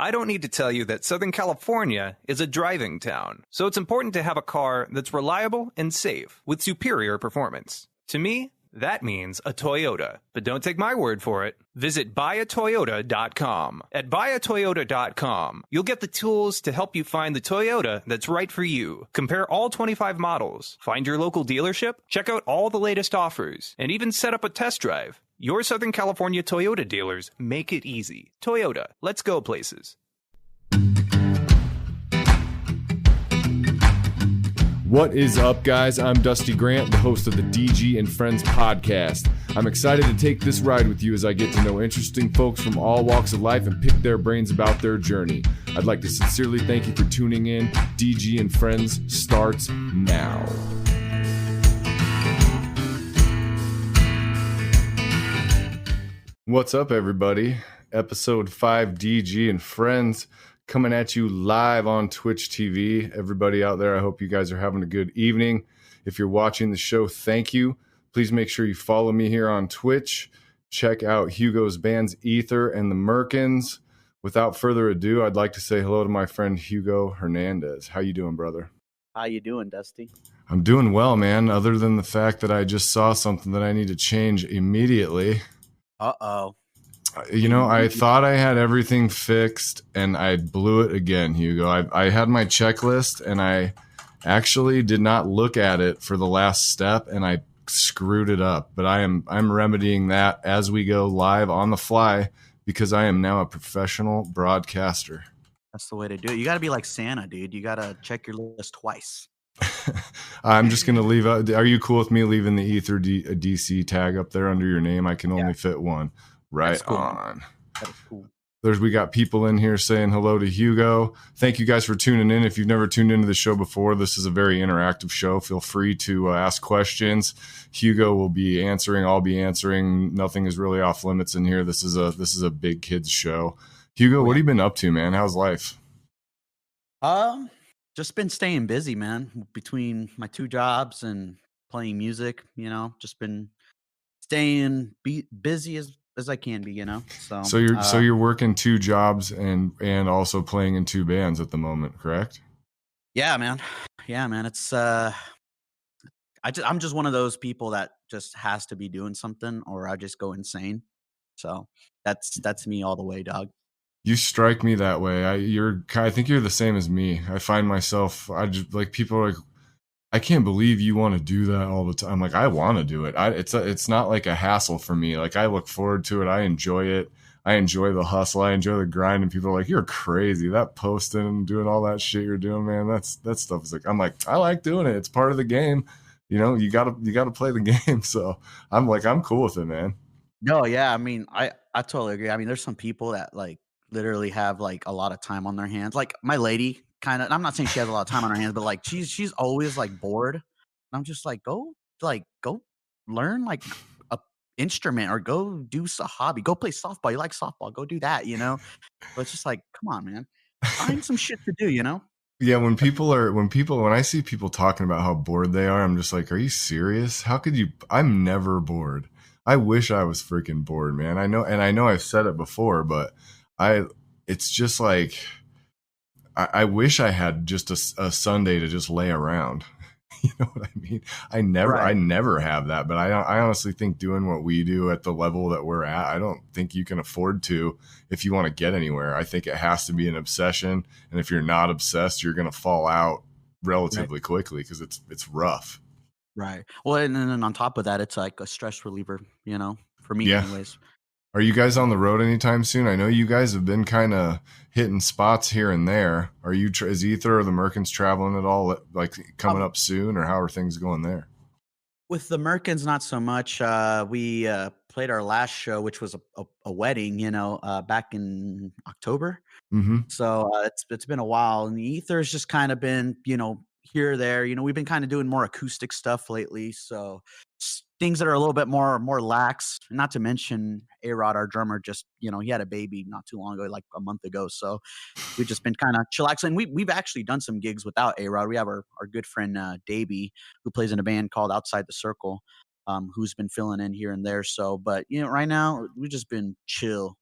I don't need to tell you that Southern California is a driving town, so it's important to have a car that's reliable and safe with superior performance. To me, that means a Toyota. But don't take my word for it. Visit buyatoyota.com. At buyatoyota.com, you'll get the tools to help you find the Toyota that's right for you. Compare all 25 models, find your local dealership, check out all the latest offers, and even set up a test drive. Your Southern California Toyota dealers make it easy. Toyota, let's go places. What is up, guys? I'm Dusty Grant, the host of the DG and Friends podcast. I'm excited to take this ride with you as I get to know interesting folks from all walks of life and pick their brains about their journey. I'd like to sincerely thank you for tuning in. DG and Friends starts now. What's up, everybody? Episode 5, DG and Friends, coming at you live on Twitch TV. Everybody out there, I hope you guys are having a good evening. If you're watching the show, thank you. Please make sure you follow me here on Twitch. Check out Hugo's bands Aether and the Merkins. Without further ado, I'd like to say hello to my friend Hugo Hernandez. How you doing, brother? How you doing, Dusty? I'm doing well, man, other than the fact that I just saw something that I need to change immediately. Uh-oh. You know, I thought I had everything fixed, and I blew it again, Hugo. I had my checklist, and I actually did not look at it for the last step, and I screwed it up. But I'm remedying that as we go live on the fly because I am now a professional broadcaster. That's the way to do it. You got to be like Santa, dude. You got to check your list twice. I'm just going to leave out. Are you cool with me leaving the Aether DC tag up there under your name? I can only fit one. Right cool. On. That is cool. We got people in here saying hello to Hugo. Thank you guys for tuning in. If you've never tuned into the show before, this is a very interactive show. Feel free to ask questions. Hugo will be answering. I'll be answering. Nothing is really off limits in here. This is a big kids show. Hugo, what have you been up to, man? How's life? Just been staying busy, man. Between my two jobs and playing music, just been staying busy as I can be, So you're working two jobs and also playing in two bands at the moment, correct? Yeah, man. It's I'm just one of those people that just has to be doing something or I just go insane. So that's me all the way, dog. You strike me that way. I think you're the same as me. I find myself, people are like, I can't believe you want to do that all the time. I'm like, I want to do it. It's not like a hassle for me. Like, I look forward to it. I enjoy it. I enjoy the hustle. I enjoy the grind. And people are like, you're crazy. That posting and doing all that shit you're doing, man. That stuff is like, I'm like, I like doing it. It's part of the game. You gotta play the game. So I'm like, I'm cool with it, man. No, yeah. I mean, I totally agree. I mean, there's some people that like literally have like a lot of time on their hands. Like my lady, kind of. I'm not saying she has a lot of time on her hands, but like she's always like bored. And I'm just like, go learn like a instrument or go do a hobby. Go play softball. You like softball? Go do that. But it's just like, come on, man, find some shit to do. Yeah, when I see people talking about how bored they are, I'm just like, are you serious? How could you? I'm never bored. I wish I was freaking bored, man. I know I've said it before, but it's just like, I wish I had just a Sunday to just lay around. You know what I mean? I never have that, but I honestly think doing what we do at the level that we're at, I don't think you can afford to if you want to get anywhere. I think it has to be an obsession. And if you're not obsessed, you're going to fall out relatively quickly because it's rough. Right. Well, and then on top of that, it's like a stress reliever, for me anyways. Are you guys on the road anytime soon? I know you guys have been kind of hitting spots here and there. Are you, is Aether or the Merkins traveling at all, like coming up soon, or how are things going there? With the Merkins, not so much. We played our last show, which was a wedding, back in October. Mm-hmm. So it's been a while, and the Aether's just kind of been, here or there. We've been kind of doing more acoustic stuff lately, so things that are a little bit more lax. Not to mention A-Rod, our drummer, just he had a baby not too long ago, like a month ago. So we've just been kind of chillaxing. We've actually done some gigs without A-Rod. We have our good friend Davey, who plays in a band called Outside the Circle, who's been filling in here and there. So, but right now we've just been chill.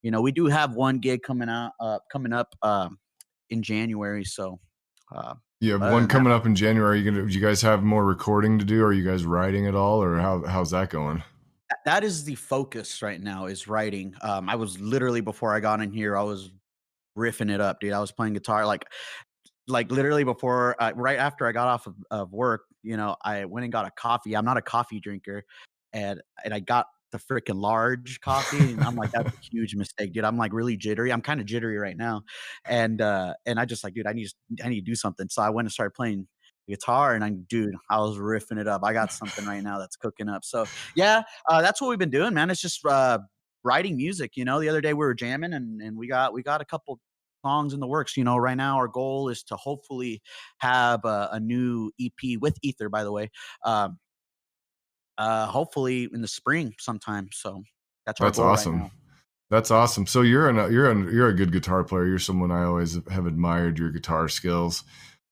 we do have one gig coming up in January. So, You have other one than that, coming up in January. Do you guys have more recording to do? Are you guys writing at all, or how's that going? that is the focus right now is writing. I was literally before I got in here, I was riffing it up, dude. I was playing guitar like literally before, right after I got off of work. I went and got a coffee. I'm not a coffee drinker, and I got the freaking large coffee, and I'm like, that's a huge mistake, dude. I'm like really jittery. I'm kind of jittery right now, and I just like, dude, I need to do something. So I went and started playing guitar, and dude, I was riffing it up. I got something right now that's cooking up. So yeah, that's what we've been doing, man. It's just writing music. The other day we were jamming, and we got a couple songs in the works. Right now our goal is to hopefully have a new EP with Aether, by the way. Um, Hopefully in the spring sometime. So that's our That's goal right awesome. now. That's awesome. So you're a good guitar player. You're someone I always have admired your guitar skills.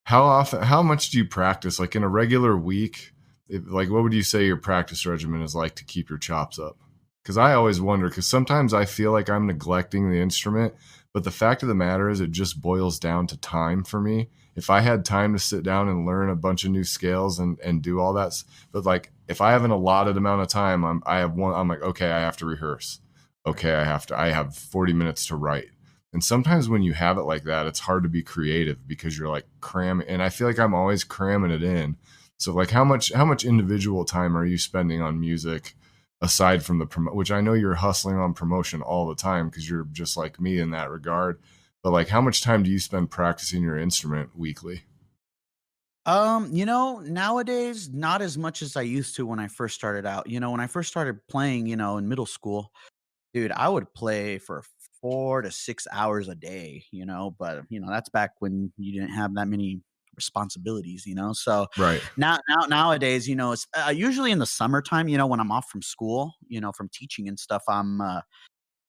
How much do you practice? Like in a regular week, like what would you say your practice regimen is like to keep your chops up? Because I always wonder, because sometimes I feel like I'm neglecting the instrument, but the fact of the matter is it just boils down to time for me. If I had time to sit down and learn a bunch of new scales and do all that, but like if I have an allotted amount of time, I'm like, okay, I have to rehearse. Okay, I have 40 minutes to write. And sometimes when you have it like that, it's hard to be creative because you're like cramming, and I feel like I'm always cramming it in. So like how much individual time are you spending on music aside from which I know you're hustling on promotion all the time because you're just like me in that regard. But like how much time do you spend practicing your instrument weekly? Nowadays, not as much as I used to when I first started out. When I first started playing, in middle school, dude, I would play for 4 to 6 hours a day, but that's back when you didn't have that many responsibilities. So Right. nowadays, it's usually in the summertime, when I'm off from school, from teaching and stuff. I'm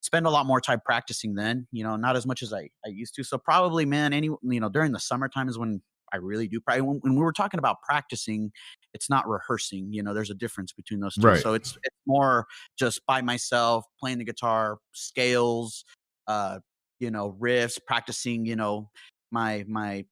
spend a lot more time practicing then, not as much as I used to. So probably, man, during the summertime is when I really do. Probably when we were talking about practicing, it's not rehearsing. There's a difference between those two. Right. So it's more just by myself playing the guitar, scales, uh, riffs, practicing, my my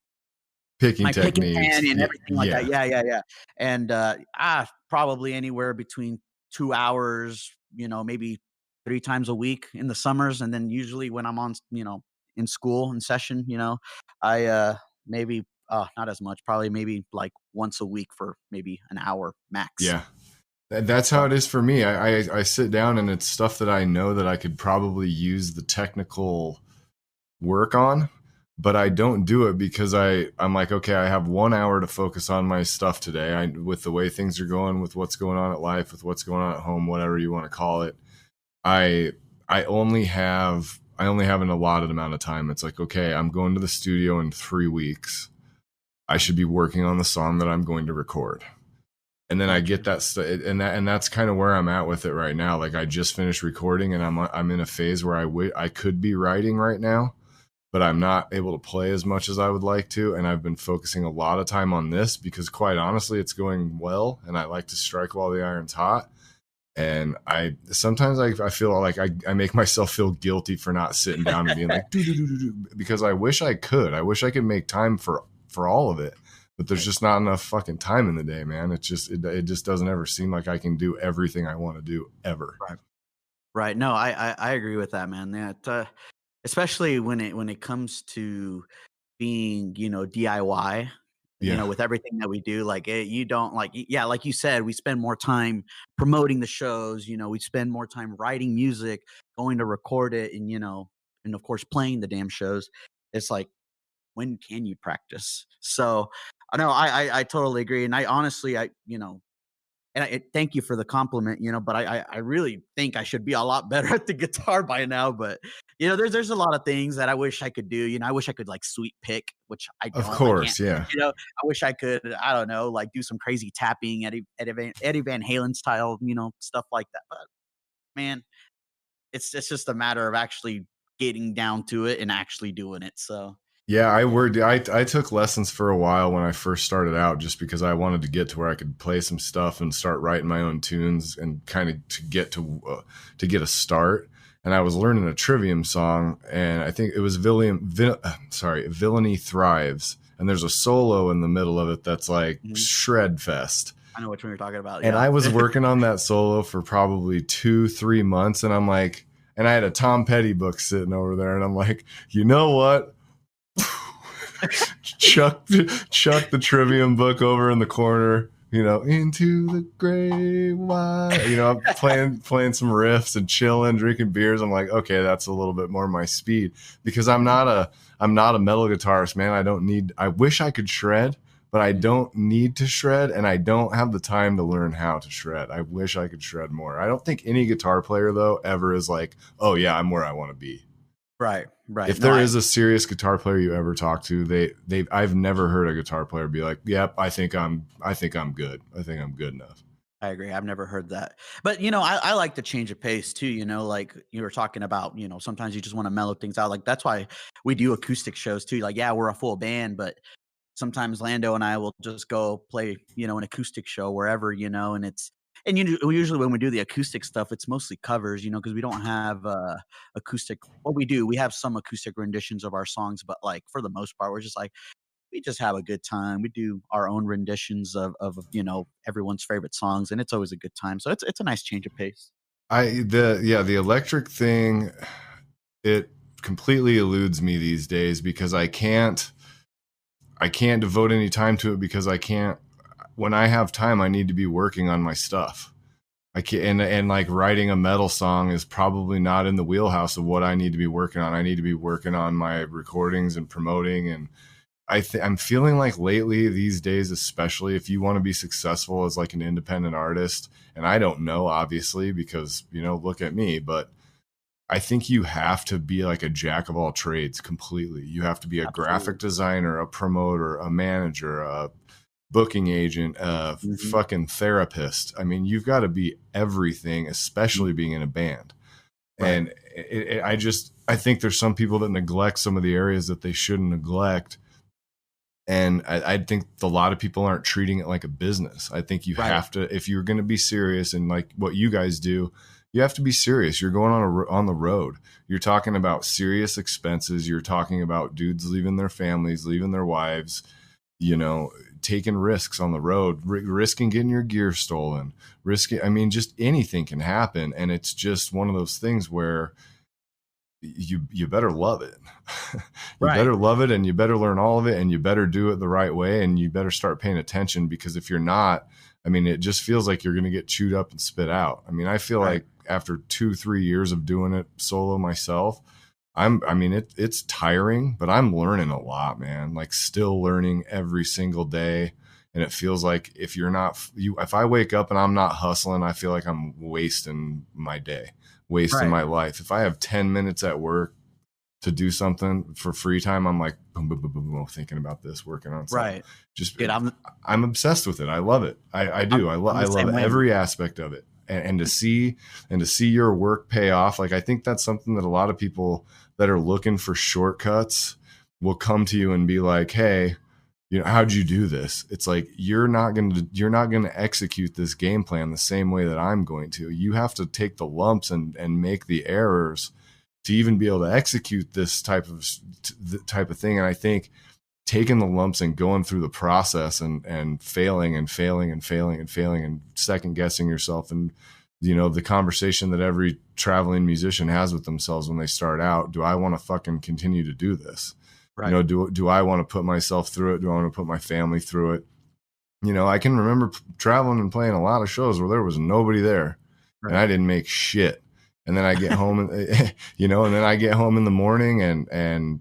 Picking my picking techniques. pen and everything like that. Yeah. Yeah, yeah, yeah. And probably anywhere between 2 hours, maybe 3 times a week in the summers. And then usually when I'm on, in school in session, I maybe not as much, probably maybe like once a week for maybe an hour max. Yeah. That's how So it is for me. I sit down and it's stuff that I know that I could probably use the technical work on, but I don't do it because I'm like, okay, I have 1 hour to focus on my stuff today. With the way things are going, with what's going on at life, with what's going on at home, whatever you want to call it, I I only have an allotted amount of time. It's like, okay, I'm going to the studio in 3 weeks. I should be working on the song that I'm going to record. And then I gotcha. get and that's kind of where I'm at with it right now. Like I just finished recording, and I'm in a phase where I could be writing right now, but I'm not able to play as much as I would like to. And I've been focusing a lot of time on this because, quite honestly, it's going well, and I like to strike while the iron's hot. And I sometimes I feel like I make myself feel guilty for not sitting down and being like do do do do do, because I wish I could. I wish I could make time for all of it, but there's just not enough fucking time in the day, man. It just doesn't ever seem like I can do everything I want to do ever. Right. Right. No, I agree with that, man. That especially when it comes to being, DIY, Yeah, with everything that we do, like you don't yeah, like you said, we spend more time promoting the shows, we spend more time writing music, going to record it, and of course playing the damn shows. It's like, when can you practice? So I know I totally agree. And I honestly, and thank you for the compliment, but I really think I should be a lot better at the guitar by now. But there's a lot of things that I wish I could do. I wish I could like sweep pick, which I of don't. I can't. course, yeah. I wish I could. I don't know, like do some crazy tapping, Eddie Van Halen style, stuff like that. But man, it's just a matter of actually getting down to it and actually doing it. So Yeah, yeah, I took lessons for a while when I first started out, just because I wanted to get to where I could play some stuff and start writing my own tunes and kind of to get a start. and I was learning a Trivium song, and I think it was Villainy Thrives, and there's a solo in the middle of it that's like shred fest. I know which one you're talking about. And Yeah. I was working on that solo for probably 2-3 months, and I'm like, and I had a Tom Petty book sitting over there, and I'm like, you know what? chuck the Trivium book over in the corner, into the gray wide. I'm playing some riffs and chilling, drinking beers. I'm like, okay, that's a little bit more my speed, because I'm not a metal guitarist, man. I wish I could shred, but I don't need to shred, and I don't have the time to learn how to shred. I wish I could shred more. I don't think any guitar player, though, ever is like, oh yeah, I'm where I want to be. Right. If there is a serious guitar player you ever talk to, I've never heard a guitar player be like, yep, I think I'm good. I think I'm good enough. I agree. I've never heard that. But, I like the change of pace too, like you were talking about, sometimes you just want to mellow things out. Like that's why we do acoustic shows too. Like, yeah, we're a full band, but sometimes Lando and I will just go play, an acoustic show wherever, and usually when we do the acoustic stuff, it's mostly covers, because we don't have acoustic. Well, we do. We have some acoustic renditions of our songs, but like for the most part, we're just like, we just have a good time. We do our own renditions of everyone's favorite songs, and it's always a good time. So it's a nice change of pace. The electric thing, it completely eludes me these days, because I can't devote any time to it, because when I have time, I need to be working on my stuff. I can't, and like writing a metal song is probably not in the wheelhouse of what I need to be working on. I need to be working on my recordings and promoting. And I'm feeling like lately, these days, especially if you want to be successful as like an independent artist, and I don't know, obviously, because, look at me, but I think you have to be like a jack of all trades completely. You have to be a graphic designer, a promoter, a manager, a booking agent, a fucking therapist. I mean, you've got to be everything, especially being in a band. Right. And I think there's some people that neglect some of the areas that they shouldn't neglect. And I think a lot of people aren't treating it like a business. I think you have to, if you're going to be serious, and like what you guys do, you have to be serious. You're going on the road. You're talking about serious expenses. You're talking about dudes leaving their families, leaving their wives, taking risks on the road, risking getting your gear stolen, just anything can happen. And it's just one of those things where you better love it. Better love it, and you better learn all of it, and you better do it the right way, and you better start paying attention, because if you're not, it just feels like you're going to get chewed up and spit out. I feel like after 2-3 years of doing it solo myself, it's tiring, but I'm learning a lot, man. Like, still learning every single day. And it feels like if I wake up and I'm not hustling, I feel like I'm wasting my day, wasting my life. If I have 10 minutes at work to do something for free time, I'm like, boom, boom, boom, boom, boom, thinking about this, working on something. Right. Just, dude, I'm obsessed with it. I love it. I do. I love every aspect of it. And to see your work pay off. Like, I think that's something that a lot of people that are looking for shortcuts will come to you and be like, hey, how'd you do this? It's like, you're not going to execute this game plan the same way that I'm going to. You have to take the lumps and make the errors to even be able to execute this type of thing. And I think taking the lumps and going through the process and failing and second guessing yourself, and the conversation that every traveling musician has with themselves when they start out, do I want to fucking continue to do this? Right. Do I want to put myself through it? Do I want to put my family through it? I can remember traveling and playing a lot of shows where there was nobody there, and I didn't make shit. And then I get home, and then I get home in the morning, and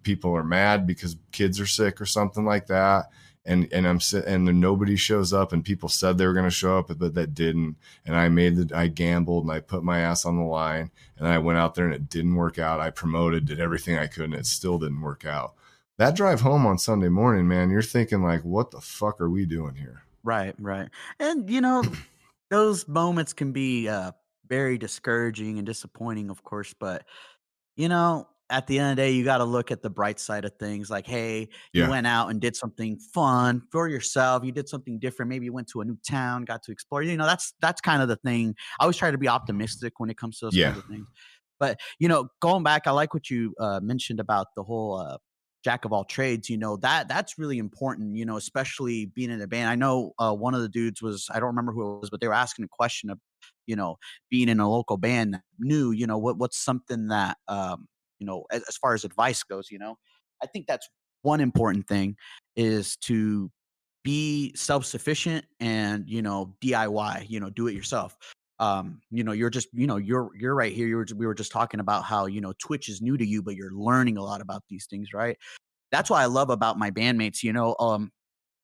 people are mad because kids are sick or something like that. And then nobody shows up, and people said they were going to show up, but that didn't. And I gambled, and I put my ass on the line, and I went out there, and it didn't work out. I promoted, did everything I could, and it still didn't work out. That drive home on Sunday morning, man, you're thinking like, what the fuck are we doing here? Right. And those moments can be very discouraging and disappointing, of course, but at the end of the day, you got to look at the bright side of things. Like, hey, you went out and did something fun for yourself. You did something different. Maybe you went to a new town, got to explore. That's kind of the thing. I always try to be optimistic when it comes to those kinds of things. But, going back, I like what you mentioned about the whole jack of all trades. That's really important, especially being in a band. I know one of the dudes was, I don't remember who it was, but they were asking a question of, you know, being in a local band new, what's something that, as far as advice goes, I think that's one important thing is to be self-sufficient and, DIY, do it yourself. You're just, you're right here. We were just talking about how, Twitch is new to you, but you're learning a lot about these things, right? That's what I love about my bandmates.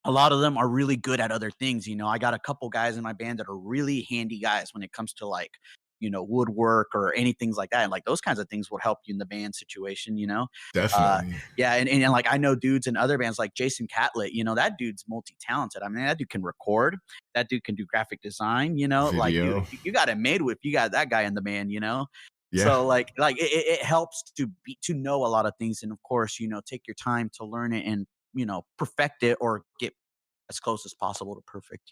A lot of them are really good at other things. I got a couple guys in my band that are really handy guys when it comes to like, woodwork or anything like that. And like those kinds of things would help you in the band situation. Definitely. Yeah. And like I know dudes in other bands like Jason Catlett, that dude's multi-talented. I mean, that dude can record, that dude can do graphic design, like Video. you got it made with, you got that guy in the band. Yeah. So like it helps to know a lot of things. And of course, take your time to learn it and, perfect it or get as close as possible to perfect.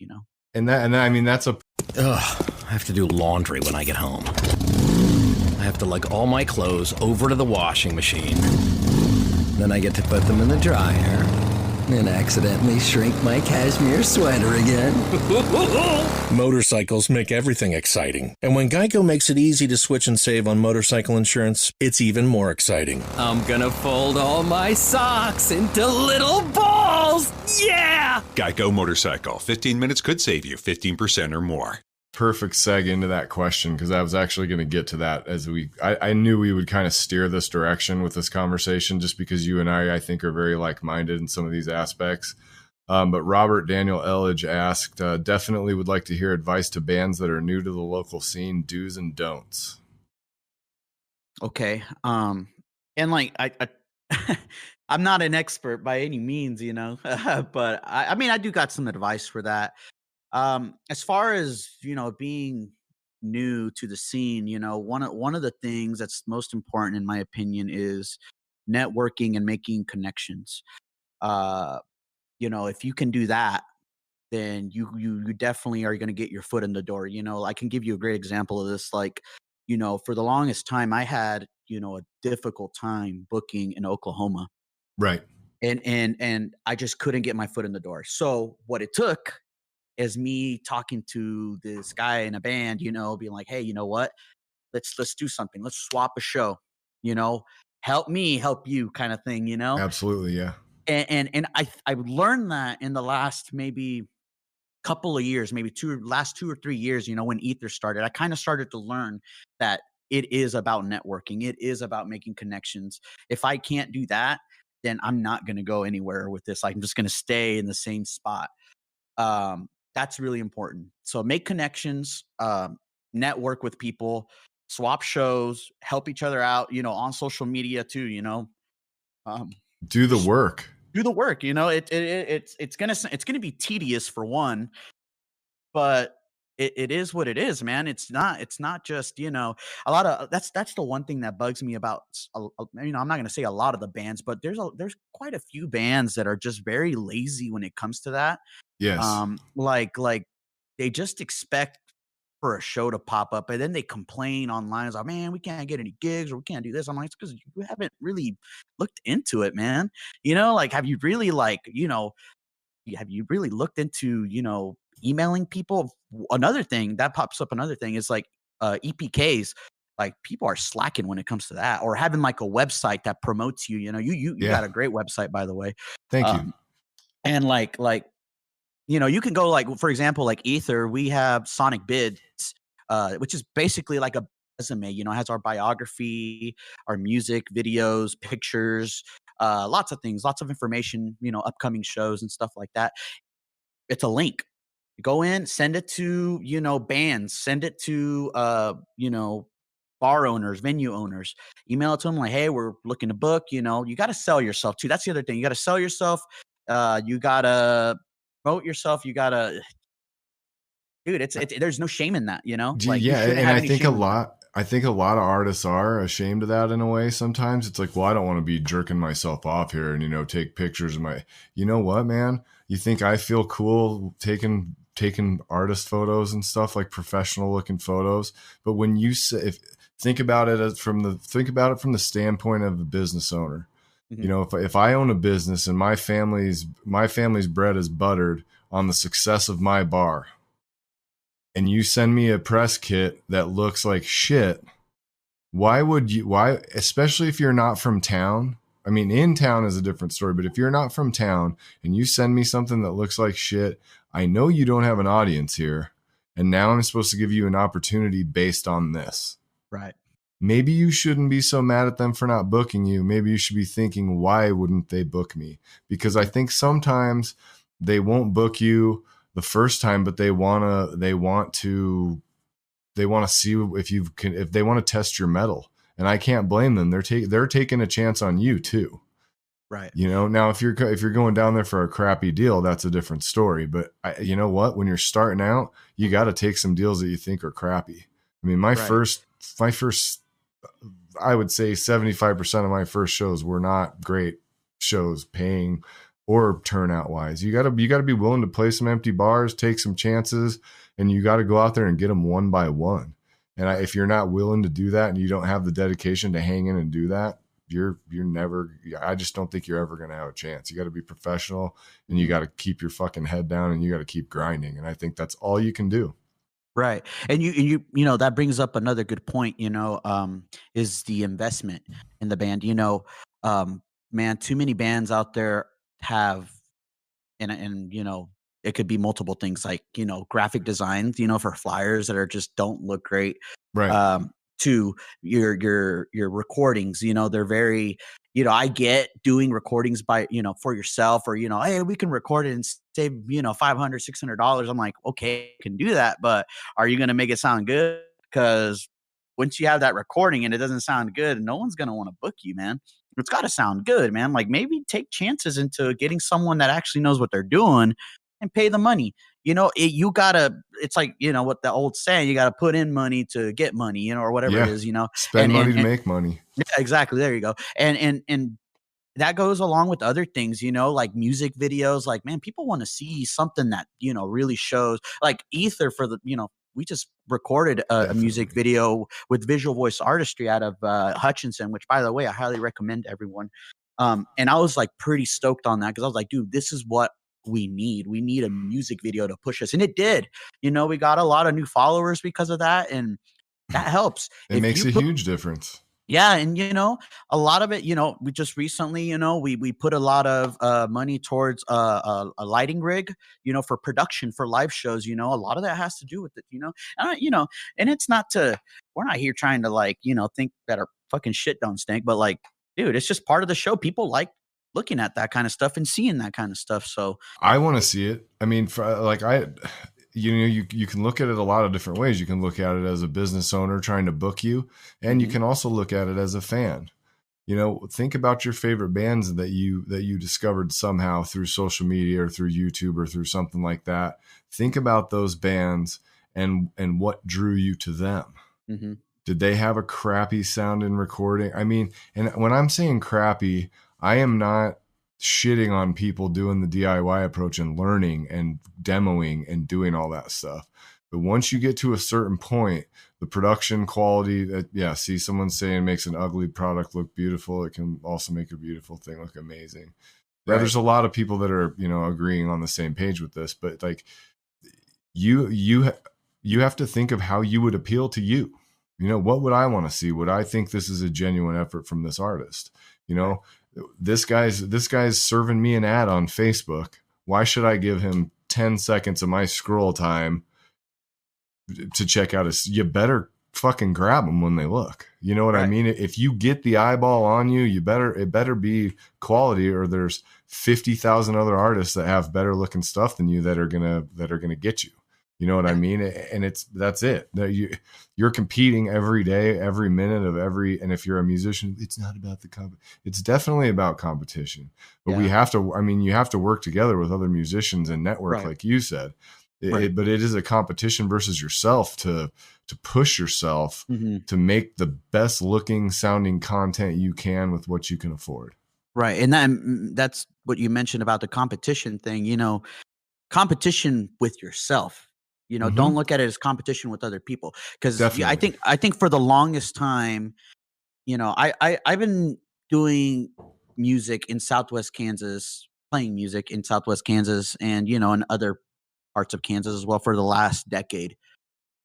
And that, I mean, that's a, Ugh, I have to do laundry when I get home. I have to lug all my clothes over to the washing machine. Then I get to put them in the dryer and accidentally shrink my cashmere sweater again. Motorcycles make everything exciting. And when Geico makes it easy to switch and save on motorcycle insurance, it's even more exciting. I'm gonna fold all my socks into little balls! Yeah! Geico Motorcycle. 15 minutes could save you 15% or more. perfect seg into that question, because I was actually going to get to that as I knew we would kind of steer this direction with this conversation, just because you and I think, are very like-minded in some of these aspects. But Robert Daniel Elledge asked, definitely would like to hear advice to bands that are new to the local scene, do's and don'ts. Okay. And like I I'm not an expert by any means, but I mean I do got some advice for that. As far as, being new to the scene, one of the things that's most important in my opinion is networking and making connections. If you can do that, then you definitely are going to get your foot in the door. I can give you a great example of this. Like, for the longest time I had, a difficult time booking in Oklahoma. Right. And I just couldn't get my foot in the door. So what it took is me talking to this guy in a band, being like, hey, you know what? Let's do something. Let's swap a show, help me, help you kind of thing, Absolutely. Yeah. And I learned that in the last maybe couple of years, maybe last 2 or 3 years, when Aether started, I kind of started to learn that it is about networking. It is about making connections. If I can't do that, then I'm not going to go anywhere with this. I'm just going to stay in the same spot. That's really important. So make connections, network with people, swap shows, help each other out, on social media too, Do the work. do the work. It's gonna be tedious for one, but it is what it is, man. It's not just a lot of that's the one thing that bugs me about I'm not gonna say a lot of the bands, but there's quite a few bands that are just very lazy when it comes to that. Yes. Like they just expect for a show to pop up, and then they complain online. It's like, man, we can't get any gigs, or we can't do this. I'm like, it's because you haven't really looked into it, man. Like, have you really have you really looked into, emailing people? Another thing that pops up, another thing is like EPKs. Like, people are slacking when it comes to that, or having like a website that promotes you. You Yeah. got a great website, by the way. Thank you. And like you can go, like, for example, like Aether, we have Sonic Bids, which is basically like a resume. It has our biography, our music, videos, pictures, lots of things, lots of information, upcoming shows and stuff like that. It's a link. Go in, send it to, bands, send it to, bar owners, venue owners, email it to them like, hey, we're looking to book. You got to sell yourself too. That's the other thing. You got to sell yourself. You got to promote yourself. You got to, dude, there's no shame in that, like, Yeah. And I think a lot of artists are ashamed of that in a way. Sometimes it's like, well, I don't want to be jerking myself off here and, take pictures of you know what, man, you think I feel cool taking artist photos and stuff, like professional looking photos. But when you say, think about it from the standpoint of a business owner. Mhm. You know, if I own a business and my family's bread is buttered on the success of my bar, and you send me a press kit that looks like shit, why, especially if you're not from town? I mean, in town is a different story, but if you're not from town and you send me something that looks like shit, I know you don't have an audience here. And now I'm supposed to give you an opportunity based on this. Right. Maybe you shouldn't be so mad at them for not booking you. Maybe you should be thinking, why wouldn't they book me? Because I think sometimes they won't book you the first time, but they want to see if they want to test your mettle. And I can't blame them. They're taking a chance on you too. Right. You know, now if you're going down there for a crappy deal, that's a different story. But you know what? When you're starting out, you got to take some deals that you think are crappy. I mean, my first, I would say 75% of my first shows were not great shows, paying or turnout wise. You got to be willing to play some empty bars, take some chances, and you got to go out there and get them one by one. And if you're not willing to do that and you don't have the dedication to hang in and do that, you're never, I just don't think you're ever going to have a chance. You got to be professional and you got to keep your fucking head down and you got to keep grinding. And I think that's all you can do. Right. And you know, that brings up another good point, you know, is the investment in the band. You know, man, too many bands out there have, and you know, it could be multiple things like, you know, graphic designs, you know, for flyers that are just don't look great. Right. To your recordings, you know, they're very, you know, I get doing recordings by, you know, for yourself, or, you know, hey, we can record it and save, you know, $500, $600. I'm like, okay, I can do that, but are you going to make it sound good? Because once you have that recording and it doesn't sound good, no one's going to want to book you, man. It's got to sound good, man. Like, maybe take chances into getting someone that actually knows what they're doing and pay the money. You know, it's like, you know, what the old saying, you got to put in money to get money, you know, or whatever it is, you know, spend money to make money. Yeah, exactly. There you go. And that goes along with other things, you know, like music videos. Like, man, people want to see something that, you know, really shows, like Aether for the, you know, we just recorded a music video with visual voice artistry out of Hutchinson, which, by the way, I highly recommend to everyone. And I was like pretty stoked on that because I was like, dude, this is what we need. We need a music video to push us. And it did. You know, we got a lot of new followers because of that. And that helps. It makes a huge difference. Yeah. And, you know, a lot of it, you know, we just recently, you know, we put a lot of money towards a lighting rig, you know, for production for live shows. You know, a lot of that has to do with it, you know, you know, and it's not we're not here trying to, like, you know, think that our fucking shit don't stink, but, like, dude, it's just part of the show. People like looking at that kind of stuff and seeing that kind of stuff. So I want to see it. I mean, you know, you can look at it a lot of different ways. You can look at it as a business owner trying to book you, and you can also look at it as a fan. You know, think about your favorite bands that you discovered somehow through social media or through YouTube or through something like that. Think about those bands and what drew you to them. Mm-hmm. Did they have a crappy sound in recording? I mean, and when I'm saying crappy, I am not shitting on people doing the DIY approach and learning and demoing and doing all that stuff. But once you get to a certain point, the production quality, see, someone saying makes an ugly product look beautiful. It can also make a beautiful thing look amazing. Right. Yeah, there's a lot of people that are, you know, agreeing on the same page with this, but like you have to think of how you would appeal to you. You know, what would I want to see? Would I think this is a genuine effort from this artist? You know, this guy's serving me an ad on Facebook. Why should I give him 10 seconds of my scroll time to check out his? You better fucking grab them when they look. You know what I mean? If you get the eyeball on you, it better be quality, or there's 50,000 other artists that have better looking stuff than you that are gonna get you. You know what I mean? And that's it. You're competing every day, every minute of every, and if you're a musician, it's not about it's definitely about competition, but you have to work together with other musicians and network, like you said, but it is a competition versus yourself to push yourself to make the best looking sounding content you can with what you can afford. Right. And that's what you mentioned about the competition thing, you know, competition with yourself. You know, don't look at it as competition with other people. Because I Definitely. think for the longest time, you know, I've been doing music in Southwest Kansas, playing music in Southwest Kansas, and you know, in other parts of Kansas as well for the last decade.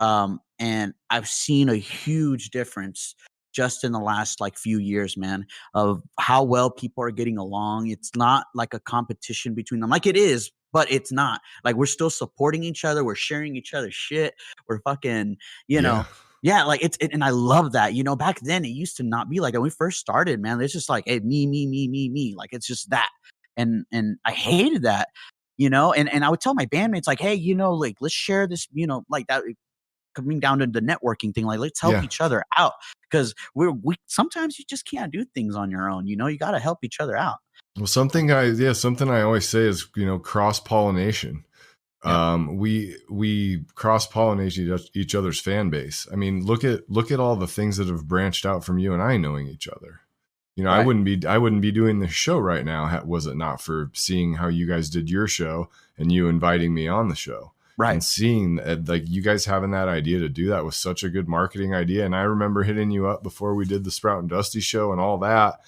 And I've seen a huge difference just in the last like few years, man, of how well people are getting along. It's not like a competition between them, like it is, but it's not. Like we're still supporting each other. We're sharing each other's shit. We're fucking, you Yeah. know, yeah, like and I love that. You know, back then it used to not be like that. When we first started, man, it's just like, hey, me. Like it's just that. And I hated that, you know, and I would tell my bandmates, like, hey, you know, like let's share this, you know, like that coming down to the networking thing, like let's help Yeah. each other out because we sometimes you just can't do things on your own. You know, you got to help each other out. Well, something I always say is, you know, cross-pollination. We cross-pollinate each other's fan base. I mean, look at all the things that have branched out from you and I knowing each other. You know, Right. I wouldn't be doing this show right now was it not for seeing how you guys did your show and you inviting me on the show. Right. And seeing like you guys having that idea to do that was such a good marketing idea. And I remember hitting you up before we did the Sprout and Dusty show and all that.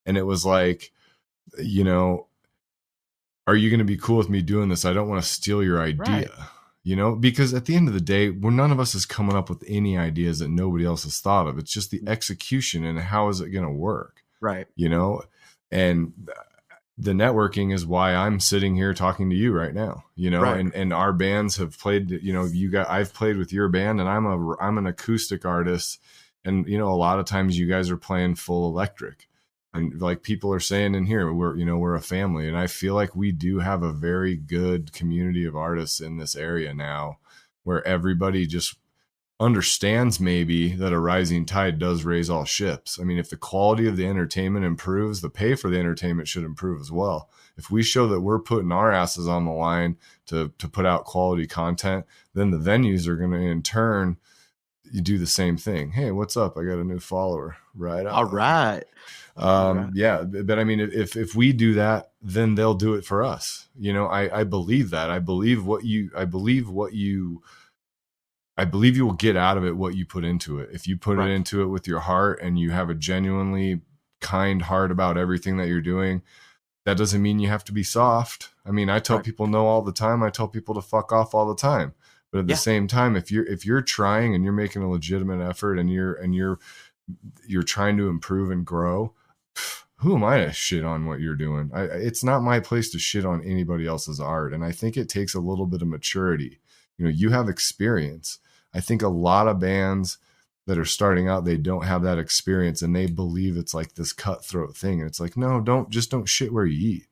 And it was like, you know, are you going to be cool with me doing this? I don't want to steal your idea, you know, because at the end of the day, none of us is coming up with any ideas that nobody else has thought of. It's just the execution and how is it going to work? Right. You know, and the networking is why I'm sitting here talking to you right now, you know, and our bands have played, you know, I've played with your band and I'm an acoustic artist. And, you know, a lot of times you guys are playing full electric and like people are saying in here, we're a family. And I feel like we do have a very good community of artists in this area now where everybody just understands maybe that a rising tide does raise all ships. I mean, if the quality of the entertainment improves, the pay for the entertainment should improve as well. If we show that we're putting our asses on the line to put out quality content, then the venues are going to in turn do the same thing. Hey, what's up? I got a new follower. Right. All right. Yeah. But I mean, if we do that, then they'll do it for us. You know, I believe that. I believe you will get out of it what you put into it. If you put it into it with your heart and you have a genuinely kind heart about everything that you're doing, that doesn't mean you have to be soft. I mean, I tell people no all the time. I tell people to fuck off all the time. But at the same time, if you're trying and you're making a legitimate effort and you're trying to improve and grow, who am I to shit on what you're doing? It's not my place to shit on anybody else's art. And I think it takes a little bit of maturity. You know, you have experience. I think a lot of bands that are starting out, they don't have that experience and they believe it's like this cutthroat thing. And it's like, no, don't shit where you eat.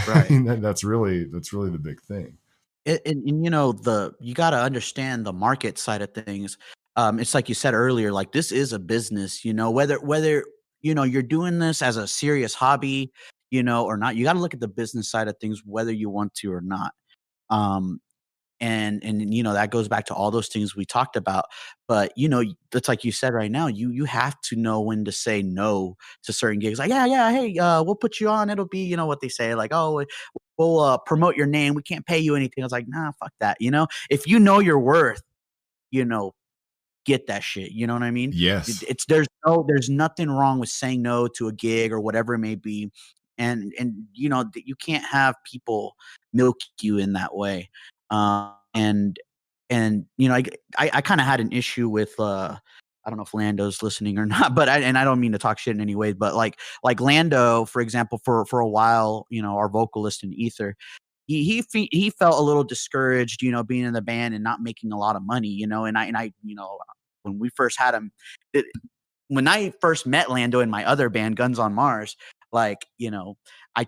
Right. I mean, that's really the big thing. And you know, you got to understand the market side of things. It's like you said earlier, like this is a business, you know, whether, you know, you're doing this as a serious hobby, you know, or not, you got to look at the business side of things, whether you want to or not. And you know, that goes back to all those things we talked about. But you know, it's like you said right now, you have to know when to say no to certain gigs. Like, yeah, hey, we'll put you on. It'll be, you know what they say, like, oh, we'll promote your name. We can't pay you anything. I was like, nah, fuck that. You know, if you know your worth, you know, get that shit. You know what I mean? Yes. There's nothing wrong with saying no to a gig or whatever it may be. And you know, you can't have people milk you in that way. And you know, I kind of had an issue with I don't know if Lando's listening or not, but I don't mean to talk shit in any way, but like Lando, for example, for a while, you know, our vocalist in Aether, he felt a little discouraged, you know, being in the band and not making a lot of money, you know, and I you know, when we first had him, when I first met Lando in my other band, Guns on Mars, like, you know, I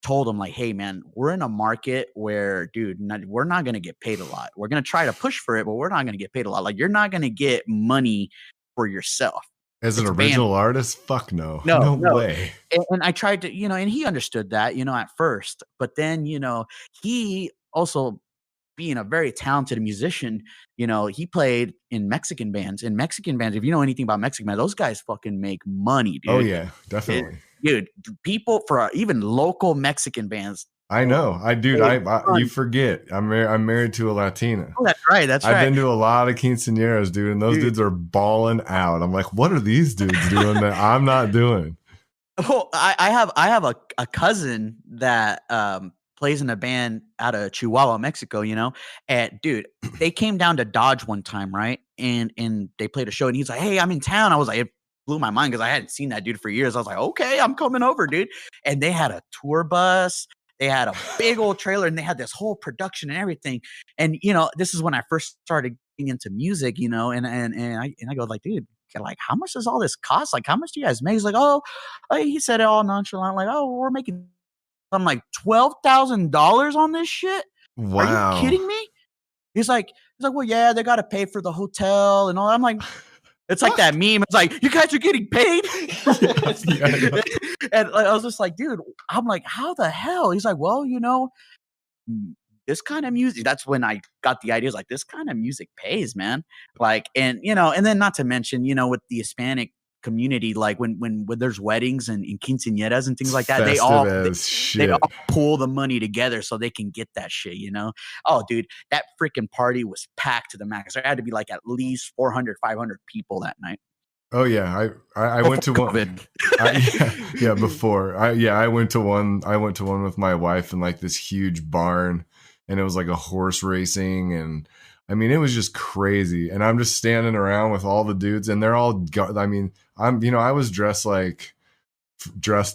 told him like, hey man, we're in a market where, dude, we're not going to get paid a lot. We're going to try to push for it, but we're not going to get paid a lot. Like, you're not going to get money for yourself. As an original artist? Fuck no. No way. And I tried to, you know, and he understood that, you know, at first, but then, you know, he also, being a very talented musician, you know, he played in Mexican bands. If you know anything about Mexican bands, those guys fucking make money, dude. Oh yeah, definitely. Dude, people for even local Mexican bands, I know. You forget. I'm married to a Latina. Oh, that's right. I've been to a lot of quinceañeras, dude, and those dudes are balling out. I'm like, what are these dudes doing that I'm not doing? Oh, I have a cousin that plays in a band out of Chihuahua, Mexico, and dude, they came down to Dodge one time, right? And they played a show, and he's like, "Hey, I'm in town." I was like, it blew my mind because I hadn't seen that dude for years. I was like, "Okay, I'm coming over, dude." And they had a tour bus, they had a big old trailer, and they had this whole production and everything. And this is when I first started getting into music, and I go like, dude, like, how much does all this cost? Like, how much do you guys make? He's like, oh, he said it all nonchalant, like, oh, we're making. I'm like, $12,000 on this shit? Wow. Are you kidding me? He's like, well, yeah, they got to pay for the hotel and all. I'm like, it's like that meme. It's like, you guys are getting paid. And I was just like, dude, I'm like, how the hell? He's like, well, this kind of music. That's when I got the idea. Like, this kind of music pays, man. Like, and then not to mention, with the Hispanic community, like when there's weddings and quinceañeras and things like that, they all pull the money together so they can get that shit. Oh, dude, that freaking party was packed to the max. There had to be like at least 400, 500 people that night. Oh yeah, I went to one. Before I went to one. I went to one with my wife in like this huge barn, and it was like a horse racing, and I mean it was just crazy. And I'm just standing around with all the dudes, and they're all. I mean, I was dressed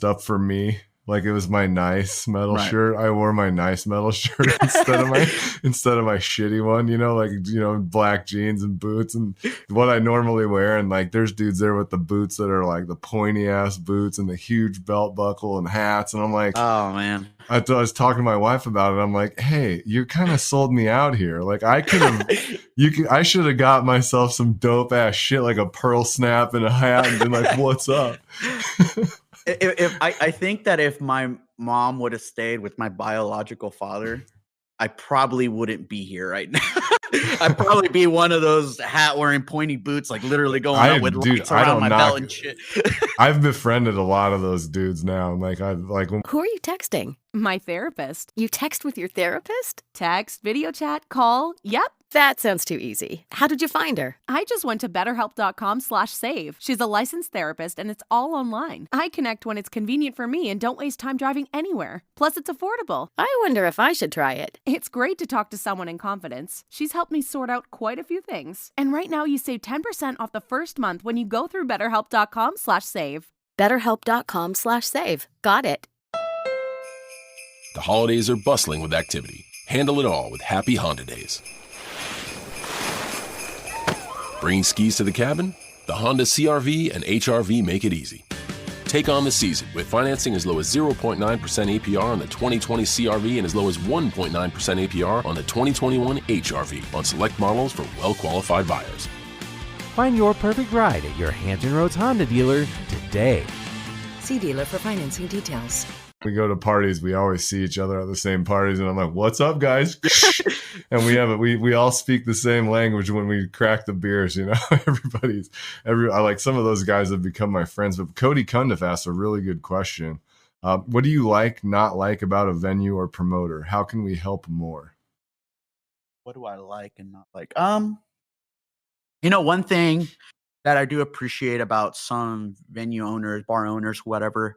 up for me. Like it was my nice metal shirt. I wore my nice metal shirt instead of my shitty one, black jeans and boots and what I normally wear. And like, there's dudes there with the boots that are like the pointy ass boots and the huge belt buckle and hats. And I'm like, oh man, I was talking to my wife about it. I'm like, hey, you kind of sold me out here. Like I I should have got myself some dope ass shit, like a pearl snap and a hat and been like, what's up? If I think that if my mom would have stayed with my biological father, I probably wouldn't be here right now. I'd probably be one of those hat wearing pointy boots, like literally going out with lights around my belt and shit. I've befriended a lot of those dudes now. Who are you texting? My therapist. You text with your therapist? Text, video chat, call. Yep. That sounds too easy. How did you find her? I just went to betterhelp.com/save. She's a licensed therapist and it's all online. I connect when it's convenient for me and don't waste time driving anywhere. Plus, it's affordable. I wonder if I should try it. It's great to talk to someone in confidence. She's helped me sort out quite a few things. And right now you save 10% off the first month when you go through betterhelp.com/save. Betterhelp.com/save. Got it. The holidays are bustling with activity. Handle it all with Happy Honda Days. Bringing skis to the cabin? The Honda CR-V and HR-V make it easy. Take on the season with financing as low as 0.9% APR on the 2020 CR-V and as low as 1.9% APR on the 2021 HR-V on select models for well-qualified buyers. Find your perfect ride at your Hampton Roads Honda dealer today. See dealer for financing details. We go to parties, we always see each other at the same parties, and I'm like, what's up, guys? And we all speak the same language when we crack the beers, I like some of those guys have become my friends. But Cody Cundiff asked a really good question. What do you not like about a venue or promoter? How can we help more? What do I like and not like? One thing that I do appreciate about some venue owners, bar owners, whatever,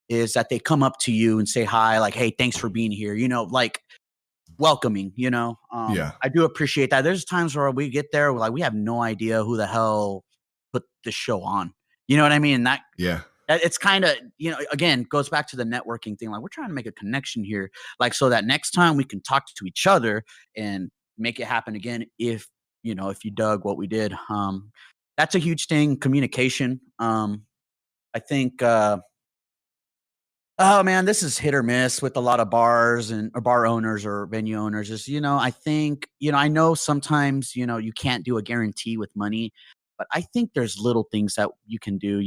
is that they come up to you and say hi, like, hey, thanks for being here, like welcoming, I do appreciate that. There's times where we get there, like, we have no idea who the hell put this show on. You know what I mean? It's kind of, again, goes back to the networking thing. Like, we're trying to make a connection here, like, so that next time we can talk to each other and make it happen again. If you dug what we did, that's a huge thing. Communication. I think, oh man, this is hit or miss with a lot of bars or bar owners or venue owners. Is I think I know sometimes you can't do a guarantee with money, but I think there's little things that you can do.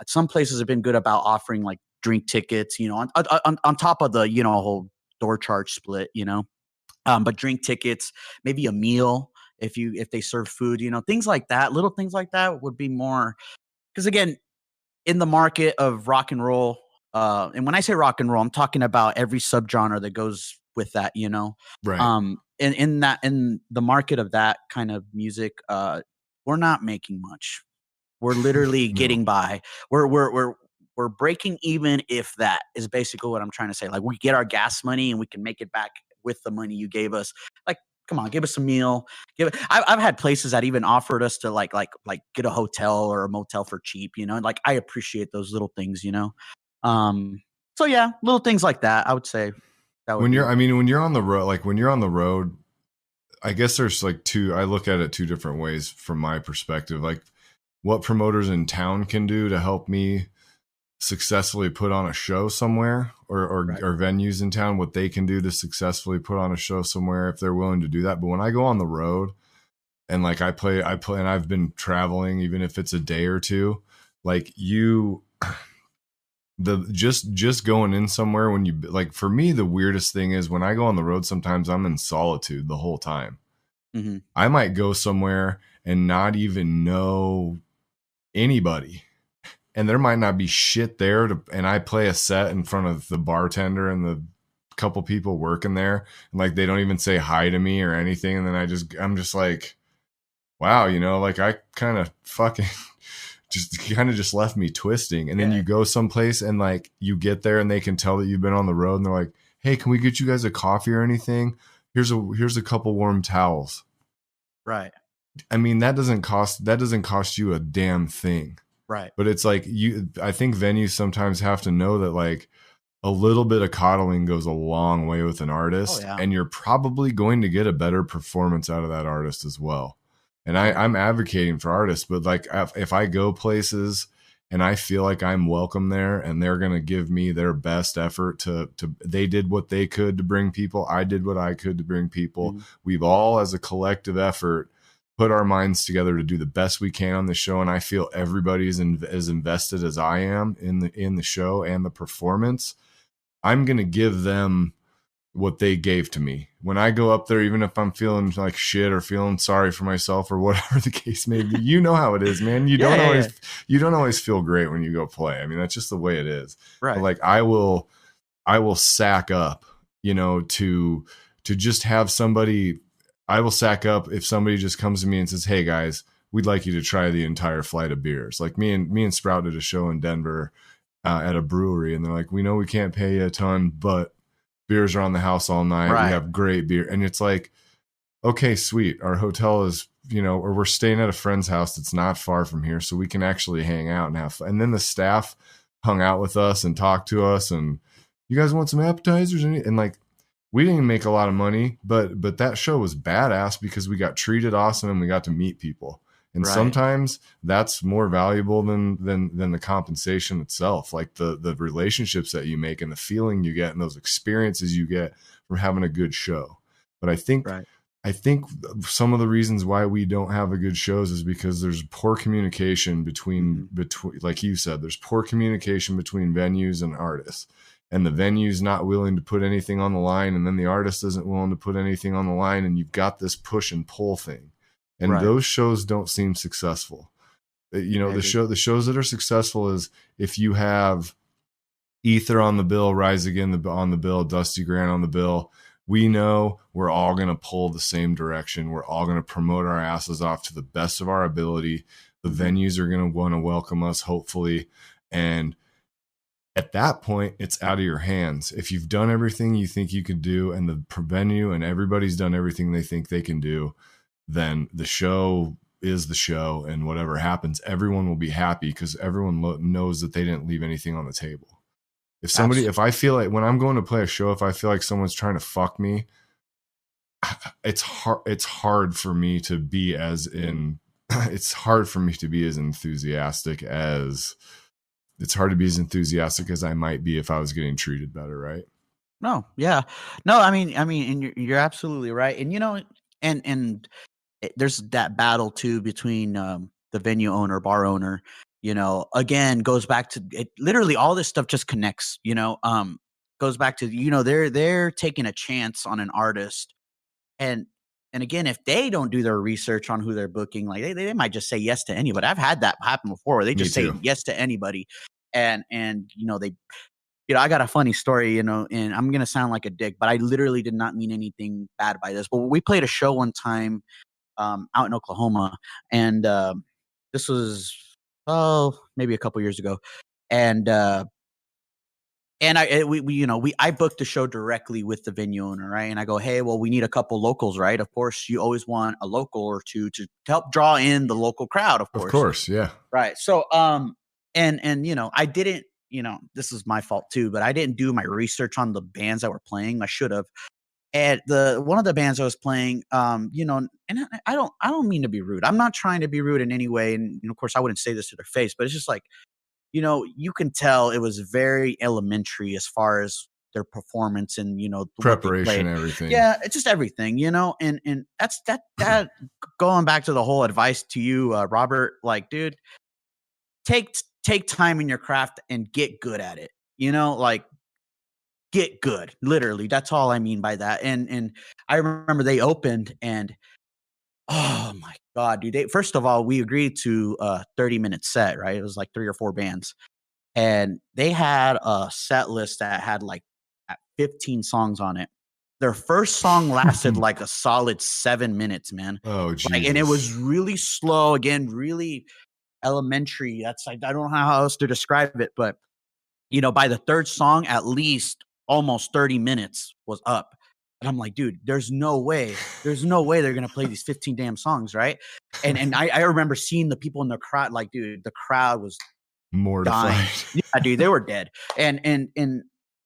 Some places have been good about offering like drink tickets. On top of the whole door charge split. But drink tickets, maybe a meal if they serve food. Things like that. Little things like that would be more, because again, in the market of rock and roll, And when I say rock and roll, I'm talking about every subgenre that goes with that, you know. Right. In the market of that kind of music, we're not making much. We're literally No. getting by. We're breaking even, if that is basically what I'm trying to say. Like, we get our gas money and we can make it back with the money you gave us. Like, come on, give us a meal. I've had places that even offered us to like get a hotel or a motel for cheap, you know. And like, I appreciate those little things, you know. So yeah, little things like that, I would say. That would When be, when you're on the road, like when you're on the road, I guess there's like I look at it two different ways from my perspective. Like, what promoters in town can do to help me successfully put on a show somewhere, or Right. or venues in town, what they can do to successfully put on a show somewhere if they're willing to do that. But when I go on the road and like I play and I've been traveling, even if it's a day or two, like just going in somewhere, when you, like, for me, the weirdest thing is when I go on the road, sometimes I'm in solitude the whole time. Mhm. I might go somewhere and not even know anybody, and there might not be shit there and I play a set in front of the bartender and the couple people working there, and like they don't even say hi to me or anything, and then I'm just like, wow, you know, like I kind of fucking just left me twisting. And then you go someplace and like you get there and they can tell that you've been on the road, and they're like, hey, can we get you guys a coffee or anything? Here's a couple warm towels. Right. I mean, that doesn't cost you a damn thing. Right. But it's like, I think venues sometimes have to know that like a little bit of coddling goes a long way with an artist. Oh, yeah. And you're probably going to get a better performance out of that artist as well. And I'm advocating for artists, but like if I go places and I feel like I'm welcome there and they're going to give me their best effort to they did what they could to bring people. I did what I could to bring people. Mm-hmm. We've all, as a collective effort, put our minds together to do the best we can on the show. And I feel everybody's as invested as I am in the show and the performance. I'm going to give them what they gave to me. When I go up there, even if I'm feeling like shit or feeling sorry for myself or whatever the case may be, you know how it is, man. You don't always feel great when you go play. I mean, that's just the way it is. Right. But like I will sack up, you know, to just have somebody. I will sack up if somebody just comes to me and says, hey guys, we'd like you to try the entire flight of beers. Like me and Sprout did a show in Denver at a brewery, and they're like, we know we can't pay you a ton, but beers are on the house all night. Right. We have great beer. And it's like, okay, sweet. Our hotel is, you know, or we're staying at a friend's house that's not far from here, so we can actually hang out and have fun. And then the staff hung out with us and talked to us, and you guys want some appetizers? And like, we didn't make a lot of money, but that show was badass because we got treated awesome and we got to meet people. And right. Sometimes that's more valuable than the compensation itself. Like the relationships that you make and the feeling you get and those experiences you get from having a good show. But I think some of the reasons why we don't have a good shows is because there's poor communication between like you said, there's poor communication between venues and artists. And the venue's not willing to put anything on the line, and then the artist isn't willing to put anything on the line, and you've got this push and pull thing. And those shows don't seem successful. You know, the shows that are successful is if you have Aether on the bill, Rise Again on the bill, Dusty Grant on the bill. We know we're all going to pull the same direction. We're all going to promote our asses off to the best of our ability. The venues are going to want to welcome us, hopefully. And at that point, it's out of your hands. If you've done everything you think you could do, and the venue and everybody's done everything they think they can do, then the show is the show, and whatever happens, everyone will be happy because everyone knows that they didn't leave anything on the table. If I feel like when I'm going to play a show, if I feel like someone's trying to fuck me, it's hard for me to be as enthusiastic as I might be if I was getting treated better, right? No, yeah. No, I mean, and you're absolutely right. And, you know, and there's that battle too between the venue owner, bar owner, you know, again, goes back to it. Literally all this stuff just connects, you know, goes back to, you know, they're taking a chance on an artist. And again, if they don't do their research on who they're booking, like they might just say yes to anybody. I've had that happen before where they just say yes to anybody. And, you know, I got a funny story, and I'm gonna sound like a dick, but I literally did not mean anything bad by this. But we played a show one time out in Oklahoma, and this was maybe a couple years ago, and I booked the show directly with the venue owner, right? And I go, hey, well, we need a couple locals, right? Of course, you always want a local or two to help draw in the local crowd, of course. Of course, yeah. Right. So, and I didn't, this is my fault too, but I didn't do my research on the bands that were playing. I should have. And one of the bands I was playing, and I don't mean to be rude. I'm not trying to be rude in any way, and of course, I wouldn't say this to their face, but it's just like, you can tell it was very elementary as far as their performance and preparation, everything. Yeah, it's just everything, and that's that going back to the whole advice to you, Robert, like, dude, take time in your craft and get good at it. Like, get good. Literally, that's all I mean by that. And I remember they opened, and oh my God, dude. First of all, we agreed to a 30-minute set, right? It was like 3 or 4 bands. And they had a set list that had like 15 songs on it. Their first song lasted like a solid 7 minutes, man. Oh, Jesus. And it was really slow, again, really elementary. That's like, I don't know how else to describe it, but by the third song, at least almost 30 minutes was up. And I'm like, dude, there's no way they're going to play these 15 damn songs, right? And I remember seeing the people in the crowd, like, dude, the crowd was mortified. Dying. Yeah, dude, they were dead. And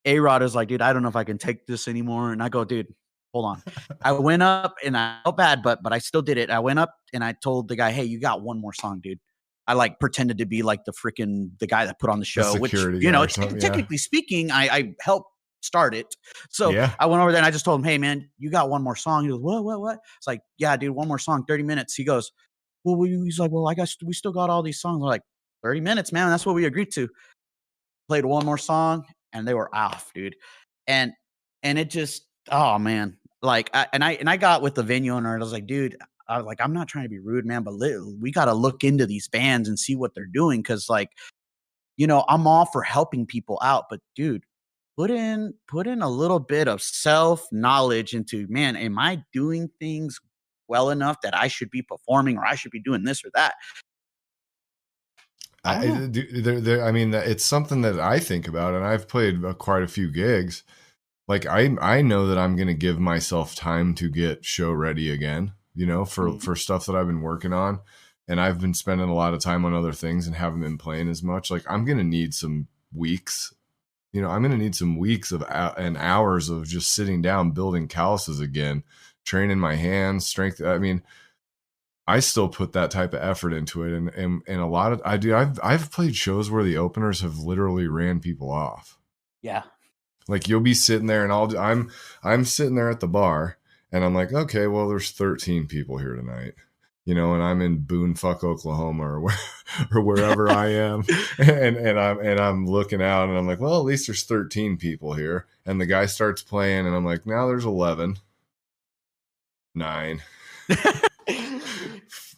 A-Rod is like, dude, I don't know if I can take this anymore. And I go, dude, hold on. I went up, and I felt bad, but I still did it. I went up and I told the guy, hey, you got one more song, dude. I like pretended to be like the guy that put on the show, which, technically speaking, I helped start it. So yeah. I went over there and I just told him, hey man, you got one more song. He goes, what? It's like, yeah, dude, one more song, 30 minutes. He goes, well, he's like, well, I guess we still got all these songs. We're like, 30 minutes, man. That's what we agreed to. Played one more song and they were off, dude. And it just, oh man. Like, I got with the venue owner and I was like, dude, I'm not trying to be rude, man, but we got to look into these bands and see what they're doing. Cause like, I'm all for helping people out, but dude, put in a little bit of self-knowledge into, man, am I doing things well enough that I should be performing, or I should be doing this or that? I mean, it's something that I think about, and I've played quite a few gigs. Like, I know that I'm going to give myself time to get show ready again, for stuff that I've been working on. And I've been spending a lot of time on other things and haven't been playing as much. Like, I'm going to need some weeks. I'm going to need some weeks and hours of just sitting down, building calluses again, training my hands, strength. I mean, I still put that type of effort into it. And a lot of, I've played shows where the openers have literally ran people off. Yeah. Like, you'll be sitting there and I'm sitting there at the bar and I'm like, okay, well, there's 13 people here tonight. And I'm in Boonfuck, Oklahoma, or wherever I am, and I'm looking out, and I'm like, well, at least there's 13 people here. And the guy starts playing, and I'm like, now there's 11, 9.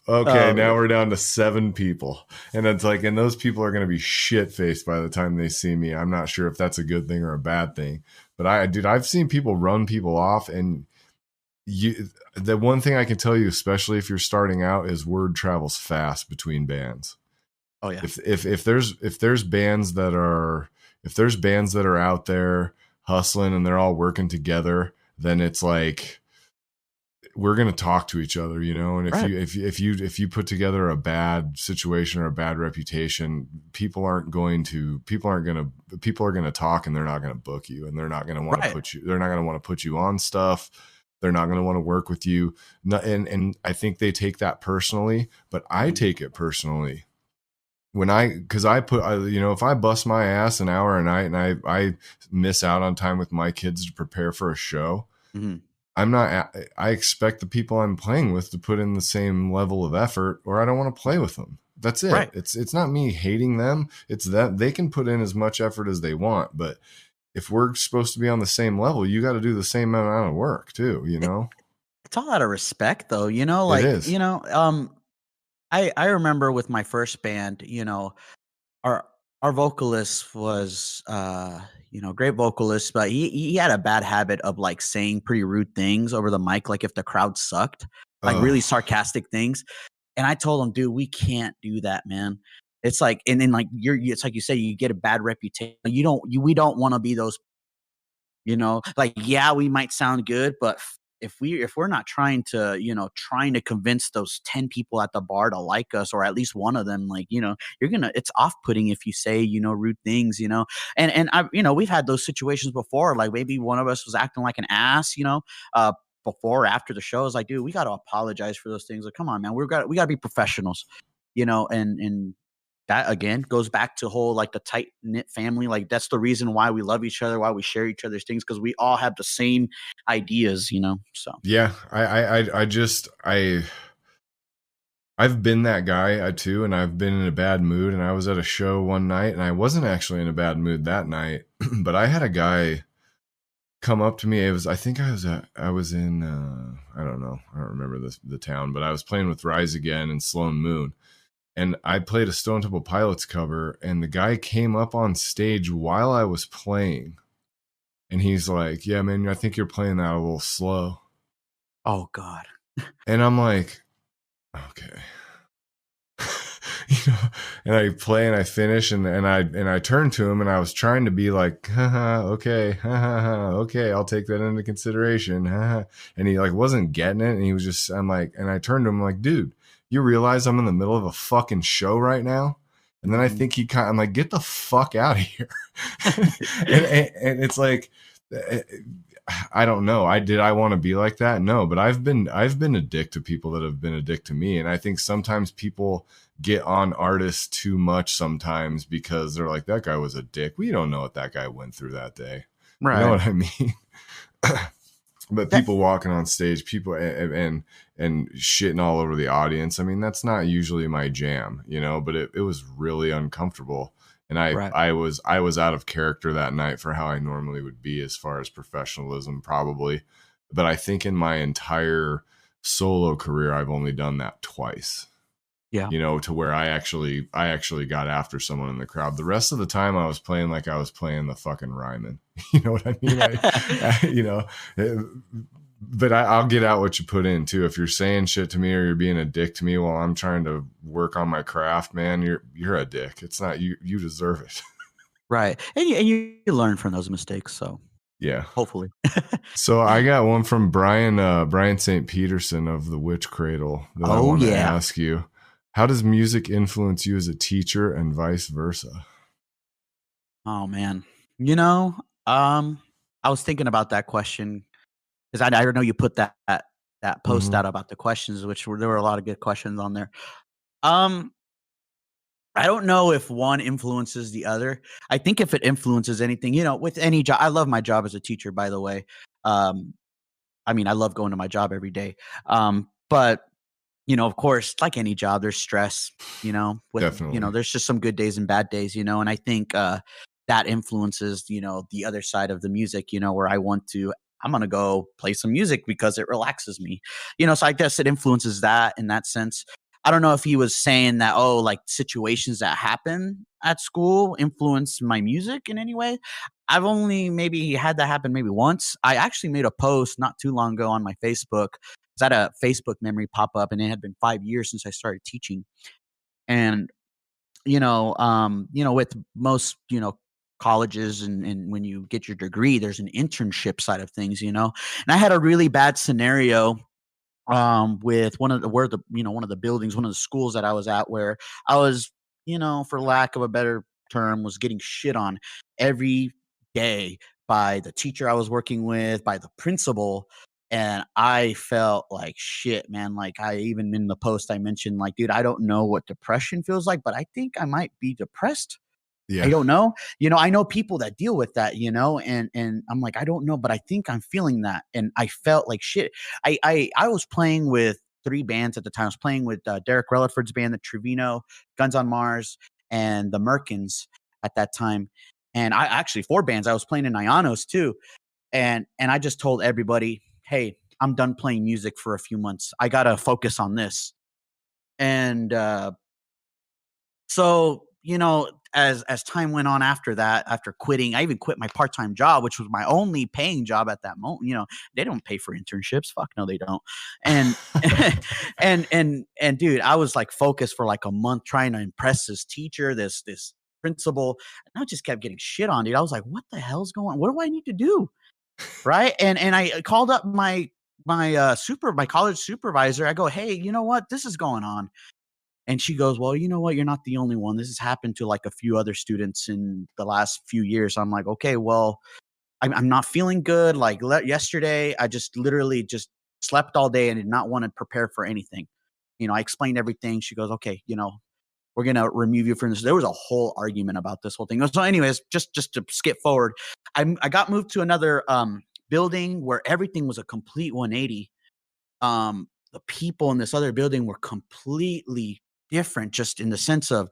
Okay, now we're down to 7 people, and it's like, and those people are going to be shit faced by the time they see me. I'm not sure if that's a good thing or a bad thing, but I've seen people run people off, and the one thing I can tell you, especially if you're starting out, is word travels fast between bands. Oh yeah. If there's bands that are out there hustling and they're all working together, then it's like, we're going to talk to each other, and if you put together a bad situation or a bad reputation, people are going to talk, and they're not going to book you, and they're not going to want to put you on stuff. They're not going to want to work with you. And I think they take that personally, but I take it personally because if I bust my ass an hour a night and I miss out on time with my kids to prepare for a show, I expect the people I'm playing with to put in the same level of effort, or I don't want to play with them. That's it. Right. It's not me hating them. It's that they can put in as much effort as they want, but if we're supposed to be on the same level, you got to do the same amount of work too, It's all out of respect though, like, it is. I remember with my first band, our Our vocalist was, great vocalist, but he had a bad habit of like saying pretty rude things over the mic, like if the crowd sucked, like really sarcastic things. And I told him, dude, we can't do that, man. It's like, and then like it's like you say, you get a bad reputation. We don't want to be those, like, yeah, we might sound good, but if we're not trying to convince those 10 people at the bar to like us, or at least one of them, like, it's off-putting if you say, rude things, and I, we've had those situations before, like maybe one of us was acting like an ass, before or after the show. Is like, dude, we got to apologize for those things. Like, come on, man, we got to be professionals, and that again goes back to whole like the tight knit family. Like that's the reason why we love each other, why we share each other's things, because we all have the same ideas, So yeah, I've been that guy too, and I've been in a bad mood. And I was at a show one night, and I wasn't actually in a bad mood that night, but I had a guy come up to me. I think I was in I don't know, I don't remember the town, but I was playing with Rise Again and Sloan Moon. And I played a Stone Temple Pilots cover, and the guy came up on stage while I was playing. And he's like, yeah, man, I think you're playing that a little slow. Oh, God. And I'm like, okay. And I play and I finish, and I turned to him, and I was trying to be like, okay, okay, I'll take that into consideration. And he like wasn't getting it, and he was just, and I turned to him like, dude, you realize I'm in the middle of a fucking show right now? And then I think I'm like, get the fuck out of here. and it's like, I don't know. I want to be like that? No, but I've been a dick to people that have been a dick to me. And I think sometimes people get on artists too much sometimes because they're like, that guy was a dick. We don't know what that guy went through that day. Right. You know what I mean? But people walking on stage, people and shitting all over the audience. I mean, that's not usually my jam, but it was really uncomfortable. And I was out of character that night for how I normally would be as far as professionalism, probably. But I think in my entire solo career, I've only done that twice. Yeah. To where I actually got after someone in the crowd. The rest of the time I was playing like I was playing the fucking Ryman. You know what I mean? But I'll get out what you put in too. If you're saying shit to me or you're being a dick to me while I'm trying to work on my craft, man, you're a dick. It's not you. You deserve it. Right. And you learn from those mistakes. So yeah, hopefully. So I got one from Brian St. Peterson of the Witch Cradle that I want to ask you. How does music influence you as a teacher and vice versa? Oh man. I was thinking about that question because I know you put that post out about the questions, there were a lot of good questions on there. I don't know if one influences the other. I think if it influences anything, with any job, I love my job as a teacher, by the way. I love going to my job every day. But of course, like any job, there's stress, Definitely. There's just some good days and bad days, and I think that influences, the other side of the music, where I'm going to go play some music because it relaxes me, so I guess it influences that in that sense. I don't know if he was saying that, like situations that happen at school influence my music in any way. I've only maybe had that happen maybe once. I actually made a post not too long ago on my Facebook. I had a Facebook memory pop up, and it had been 5 years since I started teaching. And, with most, colleges and when you get your degree, there's an internship side of things, and I had a really bad scenario with one of the buildings, one of the schools that I was at, where I was, for lack of a better term, was getting shit on every day by the teacher I was working with, by the principal. And I felt like shit, man. Like I even in the post I mentioned, like, dude, I don't know what depression feels like, but I think I might be depressed. Yeah. I don't know. I know people that deal with that, and I'm like, I don't know, but I think I'm feeling that. And I felt like shit. I was playing with 3 bands at the time. I was playing with Derek Relaford's band, the Trevino, Guns on Mars, and the Merkins at that time. And I actually 4 bands. I was playing in Ianos too. And I just told everybody, hey, I'm done playing music for a few months. I got to focus on this. And so, as time went on after that, after quitting, I even quit my part-time job, which was my only paying job at that moment. They don't pay for internships. Fuck no, they don't. And and dude, I was like focused for like a month trying to impress this teacher, this principal, and I just kept getting shit on, dude. I was like, what the hell's going on? What do I need to do? Right. And I called up my college supervisor. I go, hey, you know what? This is going on. And she goes, well, you know what? You're not the only one. This has happened to like a few other students in the last few years. I'm like, okay, well, I'm not feeling good. Like yesterday, I just literally just slept all day and did not want to prepare for anything. I explained everything. She goes, okay, we're going to remove you from this. There was a whole argument about this whole thing. So anyways, just to skip forward, I got moved to another building where everything was a complete 180. The people in this other building were completely different, just in the sense of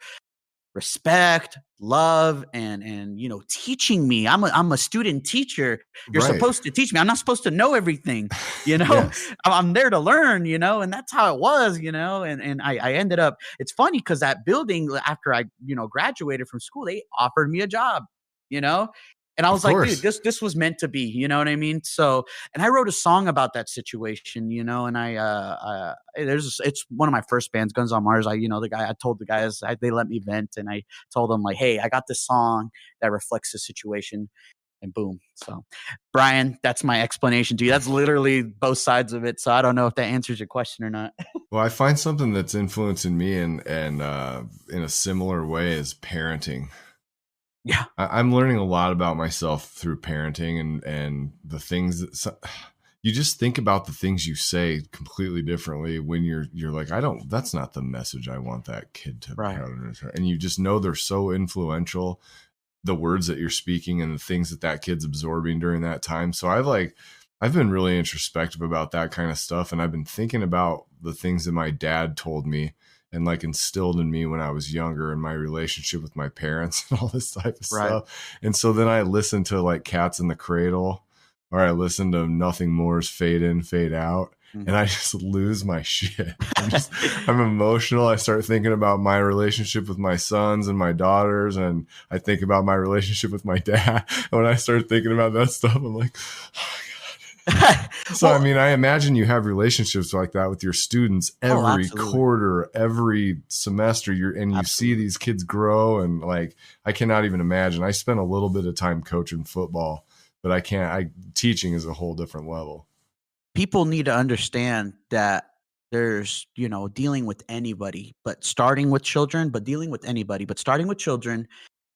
respect, love, and teaching me. I'm a student teacher. You're Right. supposed to teach me. I'm not supposed to know everything. Yes. I'm there to learn. And that's how it was. And I ended up. It's funny because that building, after I graduated from school, they offered me a job. And I was like, dude, this was meant to be. You know what I mean? So, and I wrote a song about that situation. And it's one of my first bands, Guns on Mars. I told the guys, they let me vent, and I told them like, hey, I got this song that reflects the situation, and boom. So, Brian, that's my explanation to you. That's literally both sides of it. So I don't know if that answers your question or not. Well, I find something that's influencing me and in a similar way is parenting. Yeah. I'm learning a lot about myself through parenting and the things that you just think about the things you say completely differently when you're like, that's not the message I want that kid to Right. And you just know they're so influential, the words that you're speaking and the things that kid's absorbing during that time. So I've been really introspective about that kind of stuff. And I've been thinking about the things that my dad told me and like instilled in me when I was younger, and my relationship with my parents and all this type of stuff. And so then I listened to like Cats in the Cradle, or I listened to Nothing More's Fade In, Fade Out. And I just lose my shit. I'm emotional. I start thinking about my relationship with my sons and my daughters. And I think about my relationship with my dad. And when I start thinking about that stuff, I'm like, oh my God. So, I mean, I imagine you have relationships like that with your students every quarter, every semester. You see these kids grow, and like, I cannot even imagine. I spent a little bit of time coaching football, but teaching is a whole different level. People need to understand that there's, dealing with anybody, but starting with children,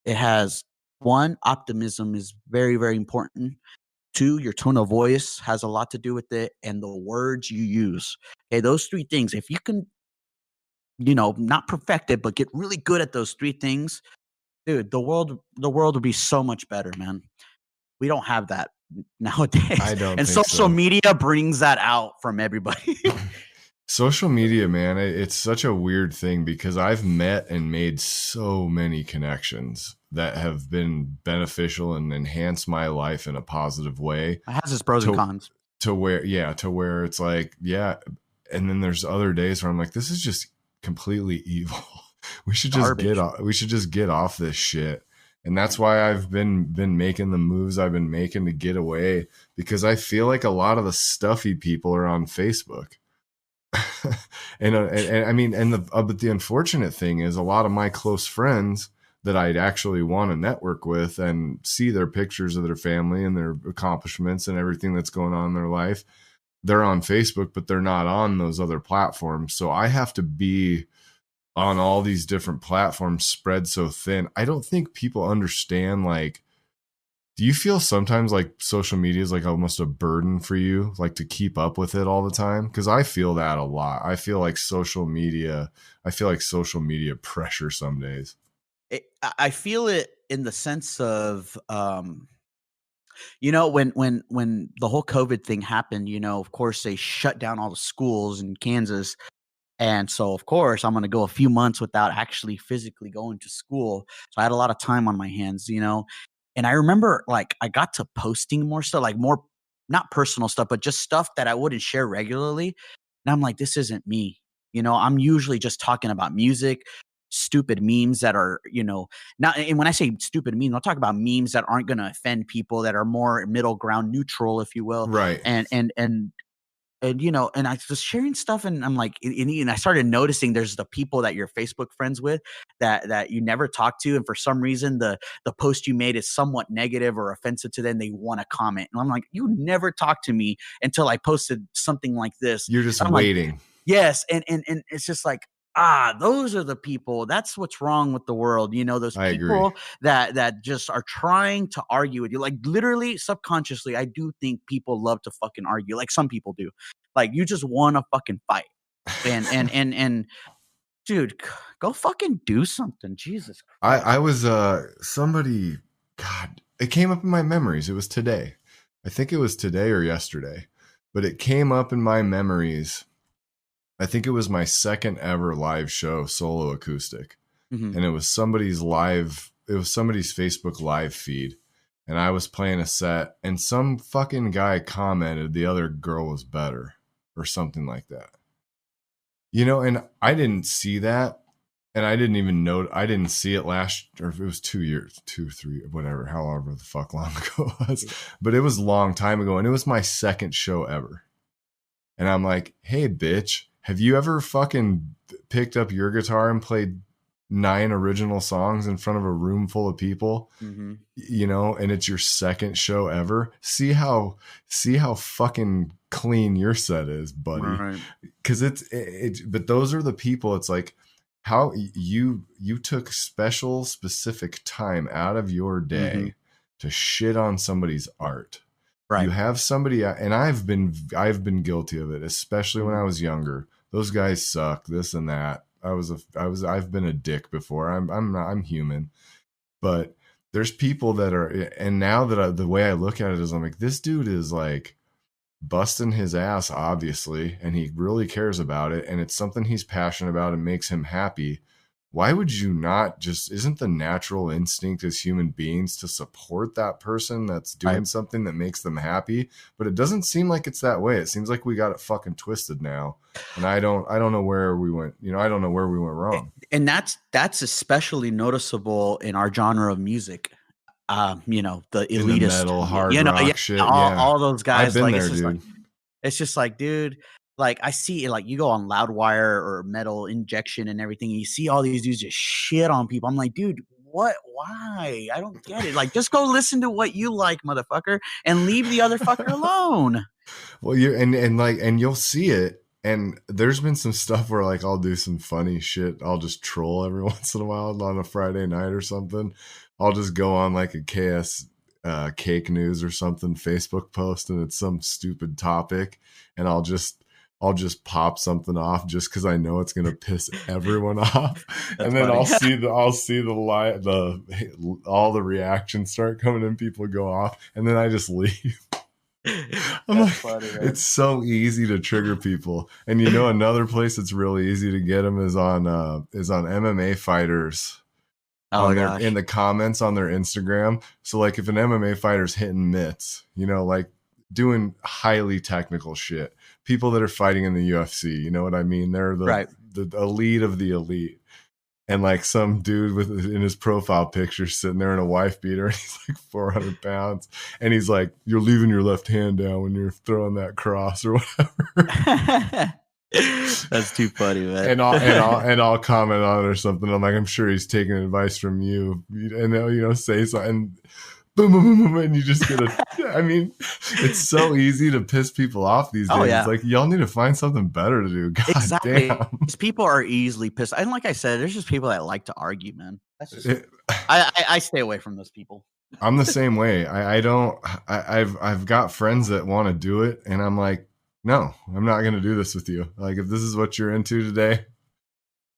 it has one, optimism is very, very important. Two, your tone of voice has a lot to do with it, and the words you use. Okay, those three things. If you can, not perfect it, but get really good at those three things, dude, the world would be so much better, man. We don't have that nowadays. I don't. And social media brings that out from everybody. Social media, man, it's such a weird thing because I've met and made so many connections that have been beneficial and enhanced my life in a positive way. It has its pros and cons. To where it's like, yeah. And then there's other days where I'm like, this is just completely evil. We should just get off this shit. And that's why I've been making the moves I've been making to get away, because I feel like a lot of the stuffy people are on Facebook. and I mean, but the unfortunate thing is a lot of my close friends that I'd actually want to network with and see their pictures of their family and their accomplishments and everything that's going on in their life, they're on Facebook, but they're not on those other platforms. So I have to be on all these different platforms spread so thin. I don't think people understand, like, do you feel sometimes like social media is like almost a burden for you, like to keep up with it all the time? Because I feel that a lot. I feel like social media pressure some days. I feel it in the sense of, when the whole COVID thing happened, of course they shut down all the schools in Kansas. And so, of course, I'm going to go a few months without actually physically going to school. So I had a lot of time on my hands, And I remember, like, I got to posting more stuff, like more, not personal stuff, but just stuff that I wouldn't share regularly. And I'm like, this isn't me. I'm usually just talking about music, stupid memes that are, not, and when I say stupid memes, I'll talk about memes that aren't going to offend people, that are more middle ground, neutral, if you will. Right. And I was sharing stuff, and I'm like, and I started noticing there's the people that you're Facebook friends with that you never talk to, and for some reason the post you made is somewhat negative or offensive to them. They want to comment, and I'm like, you never talked to me until I posted something like this. You're just I'm waiting. Like, yes, and it's just like, those are the people. That's what's wrong with the world. Those people that just are trying to argue with you. Like, literally, subconsciously, I do think people love to fucking argue. Like, some people do. Like, you just want to fucking fight. And dude, go fucking do something. Jesus Christ. I was somebody, God, it came up in my memories. It was today. I think it was today or yesterday, but it came up in my memories. I think it was my second ever live show, solo acoustic. And it was somebody's Facebook live feed. And I was playing a set, and some fucking guy commented the other girl was better or something like that. And I didn't see that. And I didn't even know, I didn't see it last, or if it was 2 years, 2, 3, whatever, however the fuck long ago it was. But it was a long time ago, and it was my second show ever. And I'm like, hey, bitch, have you ever fucking picked up your guitar and played 9 original songs in front of a room full of people? And it's your second show ever. See how fucking clean your set is, buddy. Right. Cause but those are the people. It's like how you took specific time out of your day to shit on somebody's art. Right. You have somebody, and I've been guilty of it, especially when I was younger. Those guys suck, this and that. I've been a dick before. I'm human, but there's people that are, and now that the way I look at it is, I'm like, this dude is like busting his ass, obviously, and he really cares about it, and it's something he's passionate about and makes him happy. Why would you not isn't the natural instinct as human beings to support that person that's doing something that makes them happy? But it doesn't seem like it's that way. It seems like we got it fucking twisted now. And I don't know where we went, I don't know where we went wrong. And that's especially noticeable in our genre of music. The elitist, in the metal, hard rock shit. All those guys. I've been there, dude. It's just like, dude, like I see, like you go on Loudwire or Metal Injection and everything, and you see all these dudes just shit on people. I'm like, dude, what? Why? I don't get it. Like, just go listen to what you like, motherfucker, and leave the other fucker alone. Well, and you'll see it. And there's been some stuff where like I'll do some funny shit. I'll just troll every once in a while on a Friday night or something. I'll just go on like a KS Cake News or something Facebook post, and it's some stupid topic, and I'll just pop something off just because I know it's gonna piss everyone off. And then funny. I'll see all the reactions start coming in, people go off, and then I just leave. I'm like, funny, it's so easy to trigger people. And another place that's really easy to get them is on MMA fighters. In the comments on their Instagram. So like if an MMA fighter's hitting mitts, like doing highly technical shit, people that are fighting in the UFC, you know what I mean? They're the elite of the elite. And like some dude in his profile picture sitting there in a wife beater, and he's like 400 pounds. And he's like, you're leaving your left hand down when you're throwing that cross or whatever. That's too funny, man. And I'll comment on it or something. I'm like, I'm sure he's taking advice from you. And they'll, say something. And boom, boom, boom, boom, and you just get I mean, it's so easy to piss people off these days. It's like, y'all need to find something better to do. God exactly. damn. These people are easily pissed. And like I said, there's just people that like to argue, man. That's just, I stay away from those people. I'm the same way. I've got friends that want to do it, and I'm like, no, I'm not going to do this with you. Like, if this is what you're into today,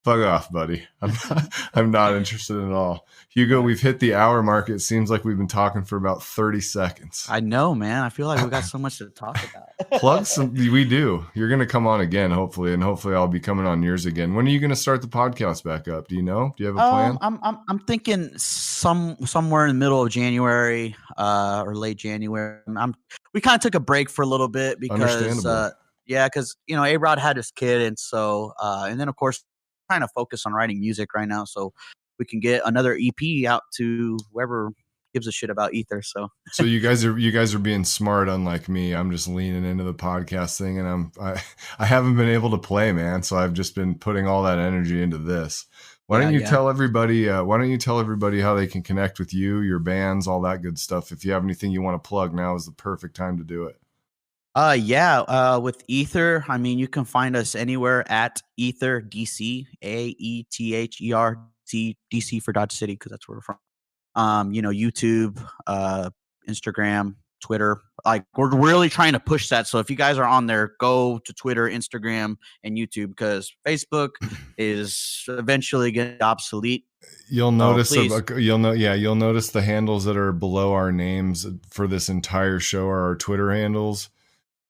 fuck off, buddy. I'm not interested at all. Hugo, we've hit the hour mark. It seems like we've been talking for about 30 seconds. I know, man. I feel like we got so much to talk about. Plug some. We do. You're going to come on again, hopefully, and hopefully I'll be coming on yours again. When are you going to start the podcast back up? Do you know? Do you have a plan? I'm thinking somewhere in the middle of January or late January. We kind of took a break for a little bit because A-Rod had his kid, and so and then of course trying to focus on writing music right now, so we can get another EP out to whoever gives a shit about Aether. So you guys are being smart, unlike me. I'm just leaning into the podcast thing, and I haven't been able to play, man. So I've just been putting all that energy into this. Why don't you tell everybody how they can connect with you, your bands, all that good stuff? If you have anything you want to plug, now is the perfect time to do it. With Aether, I mean, you can find us anywhere at Aether DC, AETHER DC for Dodge City, because that's where we're from. YouTube, Instagram, Twitter. Like, we're really trying to push that. So if you guys are on there, go to Twitter, Instagram, and YouTube, because Facebook is eventually getting obsolete. You'll notice you'll notice the handles that are below our names for this entire show are our Twitter handles.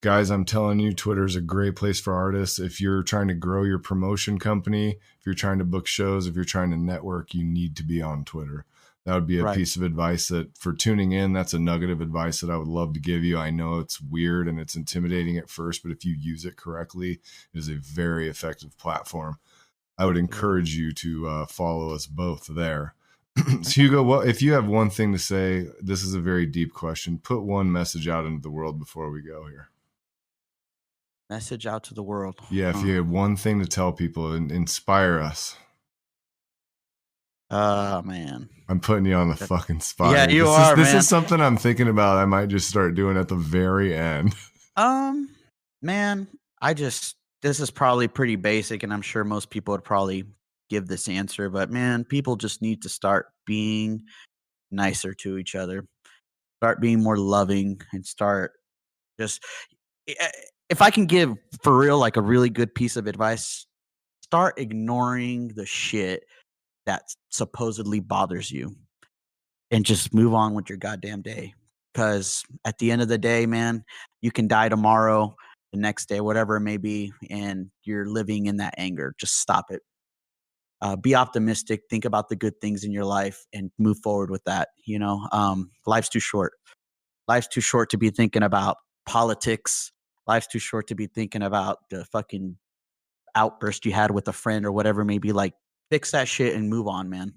Guys, I'm telling you, Twitter is a great place for artists. If you're trying to grow your promotion company, if you're trying to book shows, if you're trying to network, you need to be on Twitter. That would be a piece of advice that, for tuning in, that's a nugget of advice that I would love to give you. I know it's weird and it's intimidating at first, but if you use it correctly, it is a very effective platform. I would encourage you to follow us both there. So Hugo, if you have one thing to say, this is a very deep question. Put one message out into the world before we go here. Message out to the world. Yeah, if you have one thing to tell people and inspire us. Man. I'm putting you on the fucking spot. Yeah, you are, This is something I'm thinking about. I might just start doing at the very end. Man, this is probably pretty basic, and I'm sure most people would probably give this answer, but man, people just need to start being nicer to each other. Start being more loving, and start just... If I can give, for real, like a really good piece of advice, start ignoring the shit that supposedly bothers you and just move on with your goddamn day. Because at the end of the day, man, you can die tomorrow, the next day, whatever it may be, and you're living in that anger. Just stop it. Be optimistic. Think about the good things in your life and move forward with that. Life's too short. Life's too short to be thinking about politics. Life's too short to be thinking about the fucking outburst you had with a friend or whatever it may be. Like, fix that shit and move on, man.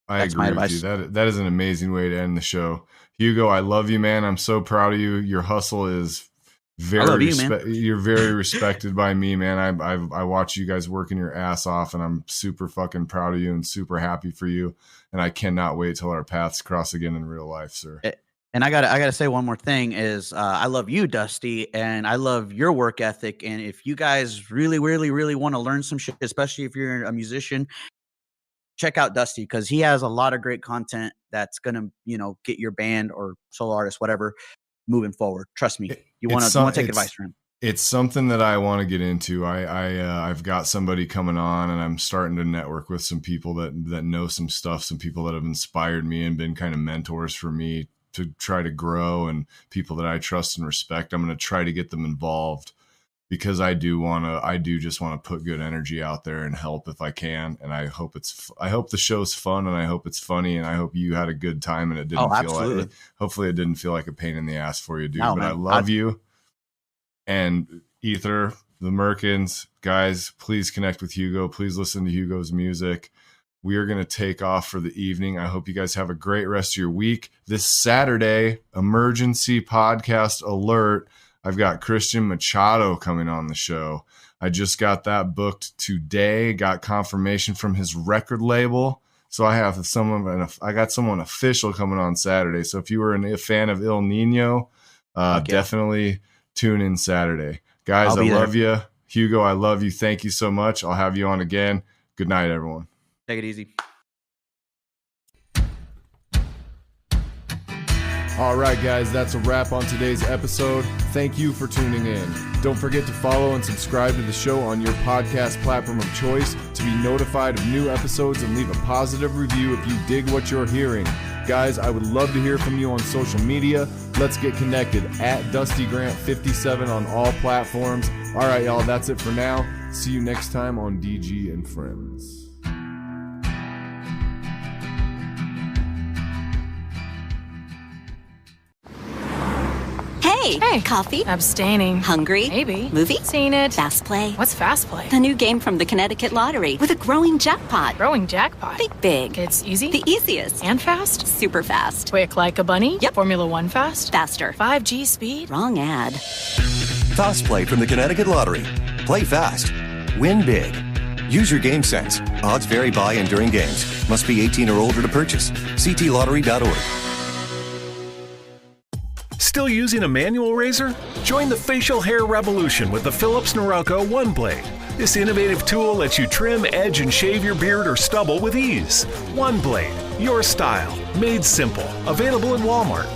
That's agree with you. That is an amazing way to end the show. Hugo, I love you, man. I'm so proud of you. Your hustle is you're very respected by me, man. I watch you guys working your ass off, and I'm super fucking proud of you and super happy for you. And I cannot wait till our paths cross again in real life, sir. And I gotta say one more thing is I love you, Dusty, and I love your work ethic. And if you guys really, really, really want to learn some shit, especially if you're a musician, check out Dusty, because he has a lot of great content that's gonna, get your band or solo artist, whatever, moving forward. Trust me, you want to take advice from him. It's something that I want to get into. I've got somebody coming on, and I'm starting to network with some people that know some stuff, some people that have inspired me and been kind of mentors for me to try to grow, and people that I trust and respect. I'm going to try to get them involved, because I do just want to put good energy out there and help if I can. And I hope the show's fun, and I hope it's funny, and I hope you had a good time, and it didn't hopefully it didn't feel like a pain in the ass for you, dude. But I love you. And Aether, the Merkins, guys, please connect with Hugo. Please listen to Hugo's music. We are going to take off for the evening. I hope you guys have a great rest of your week. This Saturday, emergency podcast alert. I've got Christian Machado coming on the show. I just got that booked today. Got confirmation from his record label. So I got someone official coming on Saturday. So if you were a fan of Il Nino, definitely tune in Saturday. Guys, I love you. Hugo, I love you. Thank you so much. I'll have you on again. Good night, everyone. Take it easy. All right, guys, that's a wrap on today's episode. Thank you for tuning in. Don't forget to follow and subscribe to the show on your podcast platform of choice to be notified of new episodes, and leave a positive review if you dig what you're hearing. Guys, I would love to hear from you on social media. Let's get connected at DustyGrant57 on all platforms. All right, y'all, that's it for now. See you next time on DG and Friends. Hey. Hey. Coffee? Abstaining. Hungry? Maybe. Movie? Seen it. Fast Play? What's Fast Play? The new game from the Connecticut Lottery with a growing jackpot. Growing jackpot. Big. It's easy? The easiest. And fast? Super fast. Quick like a bunny? Yep. Formula One fast? Faster. 5G speed? Wrong ad. Fast Play from the Connecticut Lottery. Play fast. Win big. Use your game sense. Odds vary by and during games. Must be 18 or older to purchase. ctlottery.org. Still using a manual razor? Join the facial hair revolution with the Philips Norelco One Blade. This innovative tool lets you trim, edge, and shave your beard or stubble with ease. One Blade, your style, made simple. Available in Walmart.